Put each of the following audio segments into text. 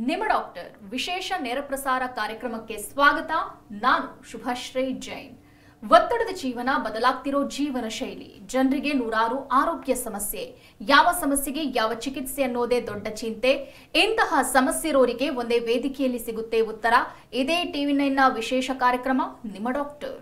ನಿಮ್ಮ ಡಾಕ್ಟರ್ ವಿಶೇಷ ನೇರ ಪ್ರಸಾರ ಕಾರ್ಯಕ್ರಮಕ್ಕೆ ಸ್ವಾಗತ. ನಾನು ಶುಭಶ್ರೀ ಜೈನ್. ಒತ್ತಡದ ಜೀವನ, ಬದಲಾಗ್ತಿರೋ ಜೀವನ ಶೈಲಿ, ಜನರಿಗೆ ನೂರಾರು ಆರೋಗ್ಯ ಸಮಸ್ಯೆ, ಯಾವ ಸಮಸ್ಯೆಗೆ ಯಾವ ಚಿಕಿತ್ಸೆ ಅನ್ನೋದೇ ದೊಡ್ಡ ಚಿಂತೆ. ಇಂತಹ ಸಮಸ್ಯೆ ಇರೋರಿಗೆ ಒಂದೇ ವೇದಿಕೆಯಲ್ಲಿ ಸಿಗುತ್ತೆ ಉತ್ತರ. ಇದೇ ಟಿವಿ9ನ ವಿಶೇಷ ಕಾರ್ಯಕ್ರಮ ನಿಮ್ಮ ಡಾಕ್ಟರ್.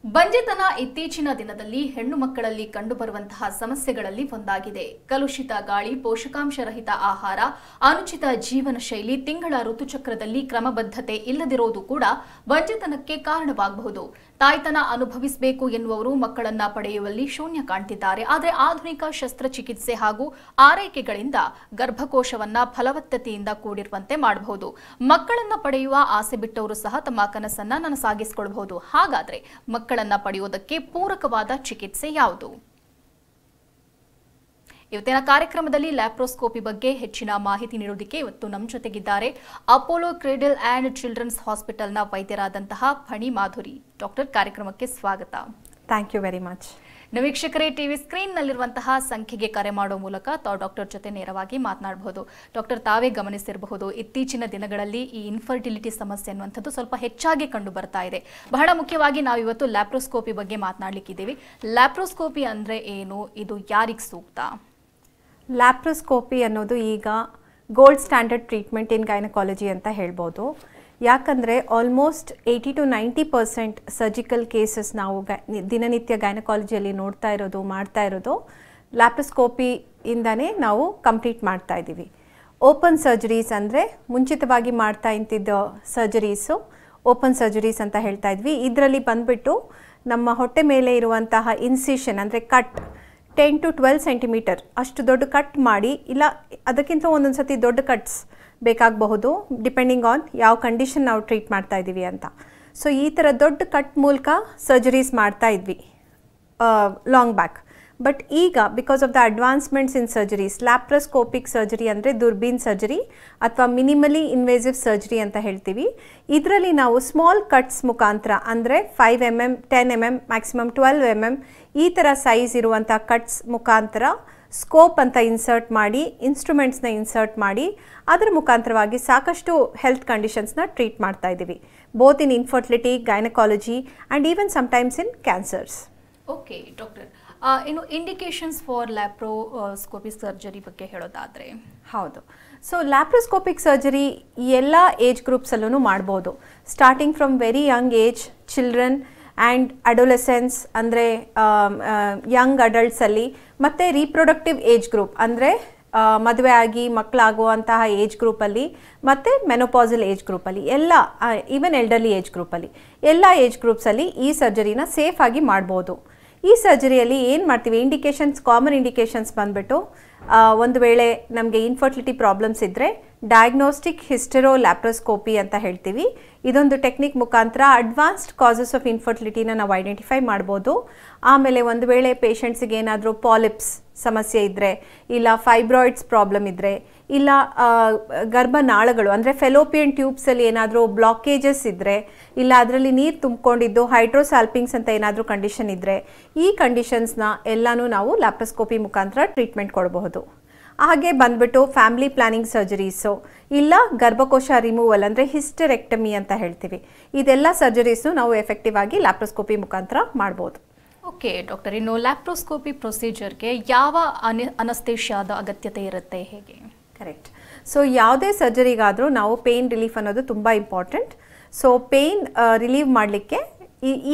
ಬಂಜೆತನ ಇತ್ತೀಚಿನ ದಿನದಲ್ಲಿ ಹೆಣ್ಣು ಮಕ್ಕಳಲ್ಲಿ ಕಂಡುಬರುವಂತಹ ಸಮಸ್ಯೆಗಳಲ್ಲಿ ಒಂದಾಗಿದೆ. ಕಲುಷಿತ ಗಾಳಿ, ಪೋಷಕಾಂಶರಹಿತ ಆಹಾರ, ಅನುಚಿತ ಜೀವನ ಶೈಲಿ, ತಿಂಗಳ ಋತುಚಕ್ರದಲ್ಲಿ ಕ್ರಮಬದ್ಧತೆ ಇಲ್ಲದಿರೋದು ಕೂಡ ಬಂಜೆತನಕ್ಕೆ ಕಾರಣವಾಗಬಹುದು. ತಾಯ್ತನ ಅನುಭವಿಸಬೇಕು ಎನ್ನುವರು ಮಕ್ಕಳನ್ನ ಪಡೆಯುವಲ್ಲಿ ಶೂನ್ಯ ಕಾಣ್ತಿದ್ದಾರೆ. ಆದರೆ ಆಧುನಿಕ ಶಸ್ತ್ರಚಿಕಿತ್ಸೆ ಹಾಗೂ ಆರೈಕೆಗಳಿಂದ ಗರ್ಭಕೋಶವನ್ನ ಫಲವತ್ತತೆಯಿಂದ ಕೂಡಿರುವಂತೆ ಮಾಡಬಹುದು. ಮಕ್ಕಳನ್ನ ಪಡೆಯುವ ಆಸೆ ಬಿಟ್ಟವರು ಸಹ ತಮ್ಮ ಕನಸನ್ನ ನನಸಾಗಿಸಿಕೊಳ್ಳಬಹುದು. ಹಾಗಾದ್ರೆ ಮಕ್ಕಳನ್ನ ಪಡೆಯುವುದಕ್ಕೆ ಪೂರಕವಾದ ಚಿಕಿತ್ಸೆ ಯಾವುದು? ಇವತ್ತಿನ ಕಾರ್ಯಕ್ರಮದಲ್ಲಿ ಲ್ಯಾಪ್ರೋಸ್ಕೋಪಿ ಬಗ್ಗೆ ಹೆಚ್ಚಿನ ಮಾಹಿತಿ ನೀಡುವುದಕ್ಕೆ ಇವತ್ತು ನಮ್ಮ ಜೊತೆಗಿದ್ದಾರೆ ಅಪೋಲೋ ಕ್ರೇಡಲ್ ಅಂಡ್ ಚಿಲ್ಡ್ರನ್ಸ್ ಹಾಸ್ಪಿಟಲ್ನ ವೈದ್ಯರಾದಂತಹ ಫಣಿ ಮಾಧುರಿ. ಡಾಕ್ಟರ್, ಕಾರ್ಯಕ್ರಮಕ್ಕೆ ಸ್ವಾಗತ. Thank you very much. ವೀಕ್ಷಕರೇ, ಟಿವಿ ಸ್ಕ್ರೀನ್ನಲ್ಲಿರುವಂತಹ ಸಂಖ್ಯೆಗೆ ಕರೆ ಮಾಡುವ ಮೂಲಕ ತಾವು ಡಾಕ್ಟರ್ ಜೊತೆ ನೇರವಾಗಿ ಮಾತನಾಡಬಹುದು. ಡಾಕ್ಟರ್, ತಾವೇ ಗಮನಿಸಿರಬಹುದು, ಇತ್ತೀಚಿನ ದಿನಗಳಲ್ಲಿ ಈ ಇನ್ಫರ್ಟಿಲಿಟಿ ಸಮಸ್ಯೆ ಅನ್ನುವಂಥದ್ದು ಸ್ವಲ್ಪ ಹೆಚ್ಚಾಗಿ ಕಂಡು ಬರ್ತಾ ಇದೆ. ಬಹಳ ಮುಖ್ಯವಾಗಿ ನಾವು ಇವತ್ತು ಲ್ಯಾಪ್ರೋಸ್ಕೋಪಿ ಬಗ್ಗೆ ಮಾತನಾಡಲಿಕ್ಕಿದ್ದೀವಿ. ಲ್ಯಾಪ್ರೋಸ್ಕೋಪಿ ಅಂದರೆ ಏನು? ಇದು ಯಾರಿಗೆ ಸೂಕ್ತ? ಲ್ಯಾಪ್ರೋಸ್ಕೋಪಿ ಅನ್ನೋದು ಈಗ ಗೋಲ್ಡ್ ಸ್ಟ್ಯಾಂಡರ್ಡ್ ಟ್ರೀಟ್ಮೆಂಟ್ ಇನ್ ಗೈನಕಾಲಜಿ ಅಂತ ಹೇಳ್ಬೋದು. ಯಾಕಂದರೆ ಆಲ್ಮೋಸ್ಟ್ 80 to 90% ಸರ್ಜಿಕಲ್ ಕೇಸಸ್ ನಾವು ದಿನನಿತ್ಯ ಗೈನಕಾಲಜಿಯಲ್ಲಿ ಮಾಡ್ತಾ ಇರೋದು ಲ್ಯಾಪ್ರೋಸ್ಕೋಪಿಯಿಂದನೇ ನಾವು ಕಂಪ್ಲೀಟ್ ಮಾಡ್ತಾ ಇದ್ದೀವಿ. ಓಪನ್ ಸರ್ಜರೀಸ್ ಅಂದರೆ ಮುಂಚಿತವಾಗಿ ಮಾಡ್ತಾ ಇದ್ದಿದ್ದ ಸರ್ಜರೀಸು ಓಪನ್ ಸರ್ಜರೀಸ್ ಅಂತ ಹೇಳ್ತಾ ಇದ್ವಿ. ಇದರಲ್ಲಿ ಬಂದುಬಿಟ್ಟು ನಮ್ಮ ಹೊಟ್ಟೆ ಮೇಲೆ ಇರುವಂತಹ ಇನ್ಸಿಷನ್ ಅಂದರೆ ಕಟ್ 10 to 12 ಸೆಂಟಿಮೀಟರ್ ಅಷ್ಟು ದೊಡ್ಡ ಕಟ್ ಮಾಡಿ, ಇಲ್ಲ ಅದಕ್ಕಿಂತ ಒಂದೊಂದು ಸತಿ ದೊಡ್ಡ ಕಟ್ಸ್ ಬೇಕಾಗಬಹುದು, ಡಿಪೆಂಡಿಂಗ್ ಆನ್ ಯಾವ ಕಂಡೀಷನ್ ನಾವು ಟ್ರೀಟ್ ಮಾಡ್ತಾ ಇದ್ದೀವಿ ಅಂತ. ಸೊ ಈ ಥರ ದೊಡ್ಡ ಕಟ್ ಮೂಲಕ ಸರ್ಜರೀಸ್ ಮಾಡ್ತಾ ಇದ್ವಿ ಲಾಂಗ್ ಬ್ಯಾಕ್. ಬಟ್ ಈಗ because of the advancements in surgeries, laparoscopic surgery ಅಂದರೆ ದುರ್ಬೀನ್ ಸರ್ಜರಿ ಅಥವಾ ಮಿನಿಮಲಿ ಇನ್ವೇಸಿವ್ ಸರ್ಜರಿ ಅಂತ ಹೇಳ್ತೀವಿ. ಇದರಲ್ಲಿ ನಾವು ಸ್ಮಾಲ್ ಕಟ್ಸ್ ಮುಖಾಂತರ ಅಂದರೆ 5 mm, 10 mm, ಮ್ಯಾಕ್ಸಿಮಮ್ 12 mm ಈ ಥರ ಸೈಜ್ ಇರುವಂಥ ಕಟ್ಸ್ ಮುಖಾಂತರ ಸ್ಕೋಪ್ ಅಂತ ಇನ್ಸರ್ಟ್ ಮಾಡಿ, ಇನ್ಸ್ಟ್ರೂಮೆಂಟ್ಸ್ನ ಇನ್ಸರ್ಟ್ ಮಾಡಿ, ಅದರ ಮುಖಾಂತರವಾಗಿ ಸಾಕಷ್ಟು ಹೆಲ್ತ್ ಕಂಡೀಷನ್ಸ್ನ ಟ್ರೀಟ್ ಮಾಡ್ತಾ ಇದ್ದೀವಿ, both in infertility, gynaecology and even sometimes in cancers. Okay doctor, ಇನ್ನು ಇಂಡಿಕೇಶನ್ಸ್ ಫಾರ್ ಲ್ಯಾಪ್ರೋಸ್ಕೋಪಿಕ್ ಸರ್ಜರಿ ಬಗ್ಗೆ ಹೇಳೋದಾದರೆ? ಹೌದು. ಸೊ ಲ್ಯಾಪ್ರೋಸ್ಕೋಪಿಕ್ ಸರ್ಜರಿ ಎಲ್ಲ ಏಜ್ ಗ್ರೂಪ್ಸಲ್ಲೂ ಮಾಡ್ಬೋದು. Starting from very Young age, children and adolescence ಅಂದರೆ ಯಂಗ್ ಅಡಲ್ಟ್ಸಲ್ಲಿ, ಮತ್ತು ರೀಪ್ರೊಡಕ್ಟಿವ್ ಏಜ್ ಗ್ರೂಪ್ ಅಂದರೆ ಮದುವೆ ಆಗಿ ಮಕ್ಕಳಾಗುವಂತಹ ಏಜ್ ಗ್ರೂಪಲ್ಲಿ, ಮತ್ತು ಮೆನೋಪಾಸಲ್ ಏಜ್ ಗ್ರೂಪಲ್ಲಿ, ಎಲ್ಲ ಈವನ್ ಎಲ್ಡರ್ಲಿ ಏಜ್ ಗ್ರೂಪಲ್ಲಿ, ಎಲ್ಲ ಏಜ್ ಗ್ರೂಪ್ಸಲ್ಲಿ ಈ ಸರ್ಜರಿನ ಸೇಫಾಗಿ ಮಾಡ್ಬೋದು. ಈ ಸರ್ಜರಿಯಲ್ಲಿ ಏನು ಮಾಡ್ತೀವಿ, ಕಾಮನ್ ಇಂಡಿಕೇಶನ್ಸ್ ಬಂದುಬಿಟ್ಟು ಒಂದು ವೇಳೆ ನಮಗೆ ಇನ್ಫರ್ಟಿಲಿಟಿ ಪ್ರಾಬ್ಲಮ್ಸ್ ಇದ್ದರೆ ಡಯಾಗ್ನೋಸ್ಟಿಕ್ ಹಿಸ್ಟೆರೋ ಲ್ಯಾಪ್ರೋಸ್ಕೋಪಿ ಅಂತ ಹೇಳ್ತೀವಿ. ಇದೊಂದು ಟೆಕ್ನಿಕ್ ಮುಖಾಂತರ ಅಡ್ವಾನ್ಸ್ಡ್ ಕಾಸಸ್ ಆಫ್ ಇನ್ಫರ್ಟಿಲಿಟಿನ ನಾವು ಐಡೆಂಟಿಫೈ ಮಾಡ್ಬೋದು. ಆಮೇಲೆ ಒಂದು ವೇಳೆ ಪೇಷಂಟ್ಸಿಗೆ ಏನಾದರೂ ಪಾಲಿಪ್ಸ್ ಸಮಸ್ಯೆ ಇದ್ದರೆ, ಇಲ್ಲ ಫೈಬ್ರಾಯ್ಡ್ಸ್ ಪ್ರಾಬ್ಲಮ್ ಇದ್ದರೆ, ಇಲ್ಲ ಗರ್ಭನಾಳಗಳು ಅಂದರೆ ಫೆಲೋಪಿಯನ್ ಟ್ಯೂಬ್ಸಲ್ಲಿ ಏನಾದರೂ ಬ್ಲಾಕೇಜಸ್ ಇದ್ದರೆ, ಇಲ್ಲ ಅದರಲ್ಲಿ ನೀರು ತುಂಬಿಕೊಂಡಿದ್ದು ಹೈಡ್ರೋಸಾಲ್ಪಿಂಗ್ಸ್ ಅಂತ ಏನಾದರೂ ಕಂಡೀಷನ್ ಇದ್ದರೆ, ಈ ಕಂಡೀಷನ್ಸ್ನ ಎಲ್ಲನೂ ನಾವು ಲ್ಯಾಪ್ರೋಸ್ಕೋಪಿ ಮುಖಾಂತರ ಟ್ರೀಟ್ಮೆಂಟ್ ಕೊಡಬಹುದು. ಹಾಗೆ ಬಂದ್ಬಿಟ್ಟು ಫ್ಯಾಮಿಲಿ ಪ್ಲಾನಿಂಗ್ ಸರ್ಜರೀಸು, ಇಲ್ಲ ಗರ್ಭಕೋಶ ರಿಮೂವಲ್ ಅಂದರೆ ಹಿಸ್ಟೆರೆಕ್ಟಮಿ ಅಂತ ಹೇಳ್ತೀವಿ. ಇದೆಲ್ಲ ಸರ್ಜರೀಸು ನಾವು ಎಫೆಕ್ಟಿವ್ ಆಗಿ ಲ್ಯಾಪ್ರೋಸ್ಕೋಪಿ ಮುಖಾಂತರ ಮಾಡ್ಬೋದು. ಓಕೆ ಡಾಕ್ಟರ್, ಇನ್ನು ಲ್ಯಾಪ್ರೋಸ್ಕೋಪಿ ಪ್ರೊಸೀಜರ್ಗೆ ಯಾವ ಅನಸ್ತೇಷಿಯಾದ ಅಗತ್ಯತೆ ಇರುತ್ತೆ, ಹೇಗೆ? ಕರೆಕ್ಟ್. ಸೊ ಯಾವುದೇ ಸರ್ಜರಿಗಾದರೂ ನಾವು ಪೇಯ್ನ್ ರಿಲೀಫ್ ಅನ್ನೋದು ತುಂಬ ಇಂಪಾರ್ಟೆಂಟ್. ಸೊ ಪೇಯ್ನ್ ರಿಲೀವ್ ಮಾಡಲಿಕ್ಕೆ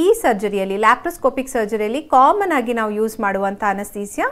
ಈ ಸರ್ಜರಿಯಲ್ಲಿ, ಲ್ಯಾಪ್ರೋಸ್ಕೋಪಿಕ್ ಸರ್ಜರಿಯಲ್ಲಿ ಕಾಮನ್ ಆಗಿ ನಾವು ಯೂಸ್ ಮಾಡುವಂಥ ಅನಸ್ತೀಸಿಯಾ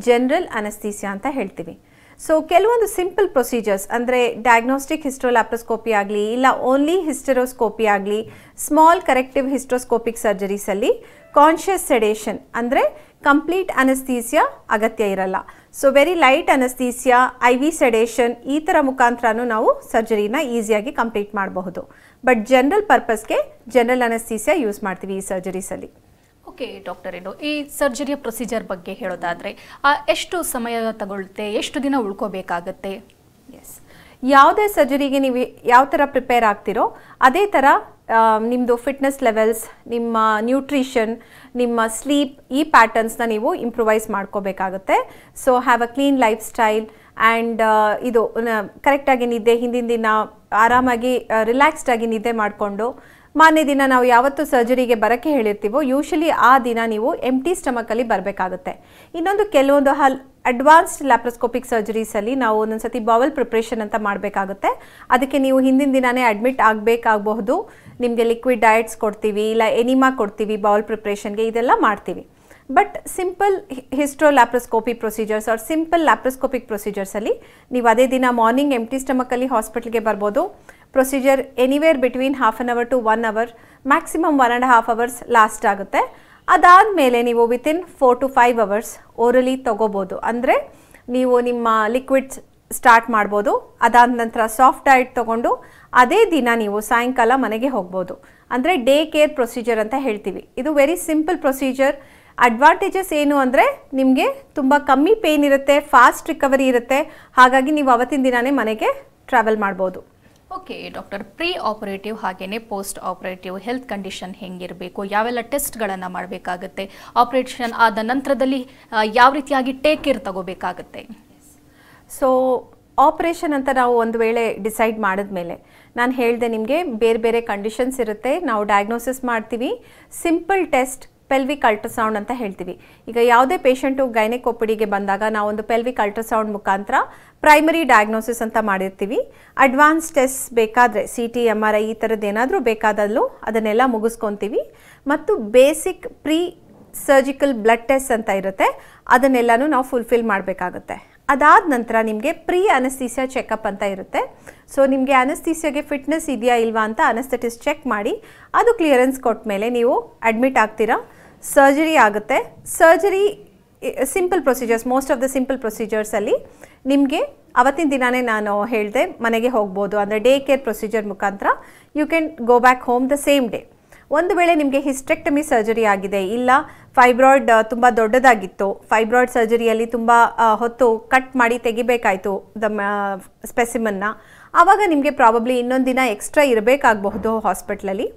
ಜನರಲ್ ಅನಸ್ತೀಸಿಯಾ ಅಂತ ಹೇಳ್ತೀವಿ. ಸೊ ಕೆಲವೊಂದು ಸಿಂಪಲ್ ಪ್ರೊಸೀಜರ್ಸ್ ಅಂದರೆ ಡಯಾಗ್ನೋಸ್ಟಿಕ್ ಹಿಸ್ಟೋಲ್ಯಾಪ್ರೋಸ್ಕೋಪಿ ಆಗಲಿ, ಇಲ್ಲ ಓನ್ಲಿ ಹಿಸ್ಟೆರೋಸ್ಕೋಪಿ ಆಗಲಿ, ಸ್ಮಾಲ್ ಕರೆಕ್ಟಿವ್ ಹಿಸ್ಟೋಸ್ಕೋಪಿಕ್ ಸರ್ಜರೀಸಲ್ಲಿ ಕಾನ್ಷಿಯಸ್ ಸೆಡೇಷನ್ ಅಂದರೆ ಕಂಪ್ಲೀಟ್ ಅನಸ್ತೀಸಿಯಾ ಅಗತ್ಯ ಇರಲ್ಲ. So very light anaesthesia, IV sedation ಈ ಥರ ಮುಖಾಂತರನೂ ನಾವು ಸರ್ಜರಿನ ಈಸಿಯಾಗಿ ಕಂಪ್ಲೀಟ್ ಮಾಡಬಹುದು. ಬಟ್ ಜನರಲ್ ಪರ್ಪಸ್ಗೆ ಜನರಲ್ ಅನಸ್ತೀಸಿಯಾ ಯೂಸ್ ಮಾಡ್ತೀವಿ ಈ ಸರ್ಜರೀಸಲ್ಲಿ. ಓಕೆ ಡಾಕ್ಟರ್, ಇನ್ನು ಈ ಸರ್ಜರಿಯ ಪ್ರೊಸೀಜರ್ ಬಗ್ಗೆ ಹೇಳೋದಾದರೆ ಎಷ್ಟು ಸಮಯ ತಗೊಳ್ಳುತ್ತೆ, ಎಷ್ಟು ದಿನ ಉಳ್ಕೋಬೇಕಾಗತ್ತೆ? ಎಸ್, ಯಾವುದೇ ಸರ್ಜರಿಗೆ ನೀವು ಯಾವ ಥರ ಪ್ರಿಪೇರ್ ಆಗ್ತಿರೋ ಅದೇ ಥರ ನಿಮ್ಮದು ಫಿಟ್ನೆಸ್ ಲೆವೆಲ್ಸ್, ನಿಮ್ಮ ನ್ಯೂಟ್ರಿಷನ್, ನಿಮ್ಮ ಸ್ಲೀಪ್, ಈ ಪ್ಯಾಟರ್ನ್ಸ್ನ ನೀವು ಇಂಪ್ರೂವೈಸ್ ಮಾಡ್ಕೋಬೇಕಾಗುತ್ತೆ. So have a clean life style and ಇದು ಕರೆಕ್ಟಾಗಿ ನಿದ್ದೆ, ಹಿಂದಿನ ದಿನ ಆರಾಮಾಗಿ ರಿಲ್ಯಾಕ್ಸ್ಡ್ ಆಗಿ ನಿದ್ದೆ ಮಾಡಿಕೊಂಡು ಮಾರನೇ ದಿನ ನಾವು ಯಾವತ್ತು ಸರ್ಜರಿಗೆ ಬರೋಕ್ಕೆ ಹೇಳಿರ್ತೀವೋ ಯೂಶಲಿ ಆ ದಿನ ನೀವು ಎಂಟಿ ಸ್ಟಮಕಲ್ಲಿ ಬರಬೇಕಾಗುತ್ತೆ. ಇನ್ನೊಂದು ಕೆಲವೊಂದು ಅಡ್ವಾನ್ಸ್ಡ್ ಲ್ಯಾಪ್ರೋಸ್ಕೋಪಿಕ್ ಸರ್ಜರೀಸಲ್ಲಿ ನಾವು ಒಂದೊಂದ್ಸತಿ ಬೌಲ್ ಪ್ರಿಪ್ರೇಷನ್ ಅಂತ ಮಾಡಬೇಕಾಗುತ್ತೆ. ಅದಕ್ಕೆ ನೀವು ಹಿಂದಿನ ದಿನವೇ ಅಡ್ಮಿಟ್ ಆಗಬೇಕಾಗಬಹುದು. ನಿಮಗೆ ಲಿಕ್ವಿಡ್ ಡಯಟ್ಸ್ ಕೊಡ್ತೀವಿ, ಇಲ್ಲ ಎನಿಮಾ ಕೊಡ್ತೀವಿ ಬೌಲ್ ಪ್ರಿಪ್ರೇಷನ್ಗೆ, ಇದೆಲ್ಲ ಮಾಡ್ತೀವಿ. But simple hysterolaparoscopy procedures are simple laparoscopic ಪ್ರೊಸೀಜರ್ಸಲ್ಲಿ ನೀವು ಅದೇ ದಿನ ಮಾರ್ನಿಂಗ್ ಎಂಟಿ ಸ್ಟಮಕಲ್ಲಿ ಹಾಸ್ಪಿಟಲ್ಗೆ ಬರ್ಬೋದು. Procedure anywhere between half an hour to 1 hour, maximum 1.5 hours last ಆಗುತ್ತೆ. ಅದಾದಮೇಲೆ ನೀವು ವಿತಿನ್ 4 to 5 ಅವರ್ಸ್ ಓರಲಿ ತೊಗೋಬೋದು. ಅಂದರೆ ನೀವು ನಿಮ್ಮ ಲಿಕ್ವಿಡ್ಸ್ ಸ್ಟಾರ್ಟ್ ಮಾಡ್ಬೋದು. ಅದಾದ ನಂತರ ಸಾಫ್ಟ್ ಡಯಟ್ ತೊಗೊಂಡು ಅದೇ ದಿನ ನೀವು ಸಾಯಂಕಾಲ ಮನೆಗೆ ಹೋಗ್ಬೋದು. ಅಂದರೆ ಡೇ ಕೇರ್ ಪ್ರೊಸೀಜರ್ ಅಂತ ಹೇಳ್ತೀವಿ. ಇದು ವೆರಿ ಸಿಂಪಲ್ ಪ್ರೊಸೀಜರ್. ಅಡ್ವಾಂಟೇಜಸ್ ಏನು ಅಂದರೆ ನಿಮಗೆ ತುಂಬ ಕಮ್ಮಿ ಪೇಯ್ನ್ ಇರುತ್ತೆ, ಫಾಸ್ಟ್ ರಿಕವರಿ ಇರುತ್ತೆ. ಹಾಗಾಗಿ ನೀವು ಅವತ್ತಿನ ದಿನವೇ ಮನೆಗೆ ಟ್ರಾವೆಲ್ ಮಾಡ್ಬೋದು. ಓಕೆ ಡಾಕ್ಟರ್, ಪ್ರೀ ಆಪರೇಟಿವ್ ಹಾಗೆಯೇ ಪೋಸ್ಟ್ ಆಪರೇಟಿವ್ ಹೆಲ್ತ್ ಕಂಡೀಷನ್ ಹೆಂಗಿರಬೇಕು, ಯಾವೆಲ್ಲ ಟೆಸ್ಟ್ಗಳನ್ನು ಮಾಡಬೇಕಾಗುತ್ತೆ, ಆಪರೇಷನ್ ಆದ ನಂತರದಲ್ಲಿ ಯಾವ ರೀತಿಯಾಗಿ ಟೇಕ್ ಕೇರ್ ತಗೋಬೇಕಾಗುತ್ತೆ? ಸೊ ಆಪರೇಷನ್ ಅಂತ ನಾವು ಒಂದು ವೇಳೆ ಡಿಸೈಡ್ ಮಾಡಿದ್ಮೇಲೆ ನಾನು ಹೇಳಿದೆ ನಿಮಗೆ ಬೇರೆ ಬೇರೆ ಕಂಡೀಷನ್ಸ್ ಇರುತ್ತೆ. ನಾವು ಡಯಾಗ್ನೋಸಿಸ್ ಮಾಡ್ತೀವಿ. ಸಿಂಪಲ್ ಟೆಸ್ಟ್ ಪೆಲ್ವಿಕ್ ಅಲ್ಟ್ರಾಸೌಂಡ್ ಅಂತ ಹೇಳ್ತೀವಿ. ಈಗ ಯಾವುದೇ ಪೇಷಂಟು ಗೈನೆಕ್ ಒಪಿಡಿಗೆ ಬಂದಾಗ ನಾವೊಂದು ಪೆಲ್ವಿಕ್ ಅಲ್ಟ್ರಾಸೌಂಡ್ ಮುಖಾಂತರ ಪ್ರೈಮರಿ ಡಯಾಗ್ನೋಸಿಸ್ ಅಂತ ಮಾಡಿರ್ತೀವಿ. ಅಡ್ವಾನ್ಸ್ ಟೆಸ್ಟ್ ಬೇಕಾದರೆ CT MRI ಈ ಥರದ್ದು ಏನಾದರೂ ಬೇಕಾದಲ್ಲೂ ಅದನ್ನೆಲ್ಲ ಮುಗಿಸ್ಕೊತೀವಿ. ಮತ್ತು basic pre surgical blood test ಅಂತ ಇರುತ್ತೆ, ಅದನ್ನೆಲ್ಲನೂ ನಾವು ಫುಲ್ಫಿಲ್ ಮಾಡಬೇಕಾಗುತ್ತೆ. ಅದಾದ ನಂತರ ನಿಮಗೆ ಪ್ರೀ ಅನಸ್ಥೀಸಿಯಾ ಚೆಕಪ್ ಅಂತ ಇರುತ್ತೆ. ಸೊ ನಿಮಗೆ ಅನಸ್ಥೀಸಿಯಾಗೆ ಫಿಟ್ನೆಸ್ ಇದೆಯಾ ಇಲ್ವಾ ಅಂತ ಅನಸ್ಥೆಟಿಸ್ಟ್ ಚೆಕ್ ಮಾಡಿ ಅದು ಕ್ಲಿಯರೆನ್ಸ್ ಕೊಟ್ಟ ಮೇಲೆ ನೀವು ಅಡ್ಮಿಟ್ ಆಗ್ತೀರಾ. ಸರ್ಜರಿ ಆಗುತ್ತೆ. Surgery simple procedures, most of the simple ಪ್ರೊಸೀಜರ್ಸಲ್ಲಿ ನಿಮಗೆ ಅವತ್ತಿನ ದಿನವೇ ನಾನು ಹೇಳಿದೆ ಮನೆಗೆ ಹೋಗ್ಬೋದು. ಅಂದರೆ ಡೇ ಕೇರ್ ಪ್ರೊಸೀಜರ್ ಮುಖಾಂತರ you can go back home the same day. ಒಂದು ವೇಳೆ ನಿಮಗೆ ಹಿಸ್ಟೆಕ್ಟಮಿ ಸರ್ಜರಿ ಆಗಿದೆ, ಇಲ್ಲ ಫೈಬ್ರಾಯ್ಡ್ ತುಂಬ ದೊಡ್ಡದಾಗಿತ್ತು, ಫೈಬ್ರಾಯ್ಡ್ ಸರ್ಜರಿಯಲ್ಲಿ ತುಂಬ ಹೊತ್ತು ಕಟ್ ಮಾಡಿ ತೆಗಿಬೇಕಾಯಿತು ಸ್ಪೆಸಿಮನ್ನ, ಆವಾಗ ನಿಮಗೆ ಪ್ರಾಬಬ್ಲಿ ಇನ್ನೊಂದು ದಿನ ಎಕ್ಸ್ಟ್ರಾ ಇರಬೇಕಾಗಬಹುದು ಹಾಸ್ಪಿಟ್ಲಲ್ಲಿ.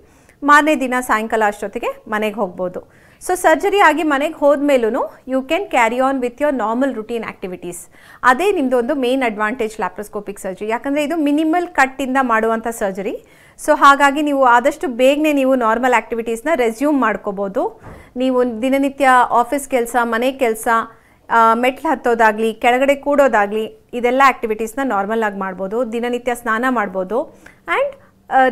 ಮಾರನೇ ದಿನ ಸಾಯಂಕಾಲ ಅಷ್ಟೊತ್ತಿಗೆ ಮನೆಗೆ ಹೋಗ್ಬೋದು. ಸೊ ಸರ್ಜರಿ ಆಗಿ ಮನೆಗೆ ಹೋದ್ಮೇಲೂ you can carry on with your normal routine activities. ಅದೇ ನಿಮ್ಮದು ಒಂದು ಮೇನ್ ಅಡ್ವಾಂಟೇಜ್ ಲ್ಯಾಪ್ರೋಸ್ಕೋಪಿಕ್ ಸರ್ಜರಿ. ಯಾಕಂದರೆ ಇದು ಮಿನಿಮಲ್ ಕಟ್ಟಿಂದ ಮಾಡುವಂಥ ಸರ್ಜರಿ. ಸೊ ಹಾಗಾಗಿ ನೀವು ಆದಷ್ಟು ಬೇಗನೆ ನೀವು ನಾರ್ಮಲ್ ಆ್ಯಕ್ಟಿವಿಟೀಸ್ನ ರೆಸ್ಯೂಮ್ ಮಾಡ್ಕೋಬೋದು. ನೀವು ದಿನನಿತ್ಯ ಆಫೀಸ್ ಕೆಲಸ, ಮನೆ ಕೆಲಸ, ಮೆಟ್ಲು ಹತ್ತೋದಾಗಲಿ, ಕೆಳಗಡೆ ಕೂಡೋದಾಗಲಿ, ಇದೆಲ್ಲ ಆ್ಯಕ್ಟಿವಿಟೀಸ್ನ ನಾರ್ಮಲ್ ಆಗಿ ಮಾಡ್ಬೋದು. ದಿನನಿತ್ಯ ಸ್ನಾನ ಮಾಡ್ಬೋದು. ಆ್ಯಂಡ್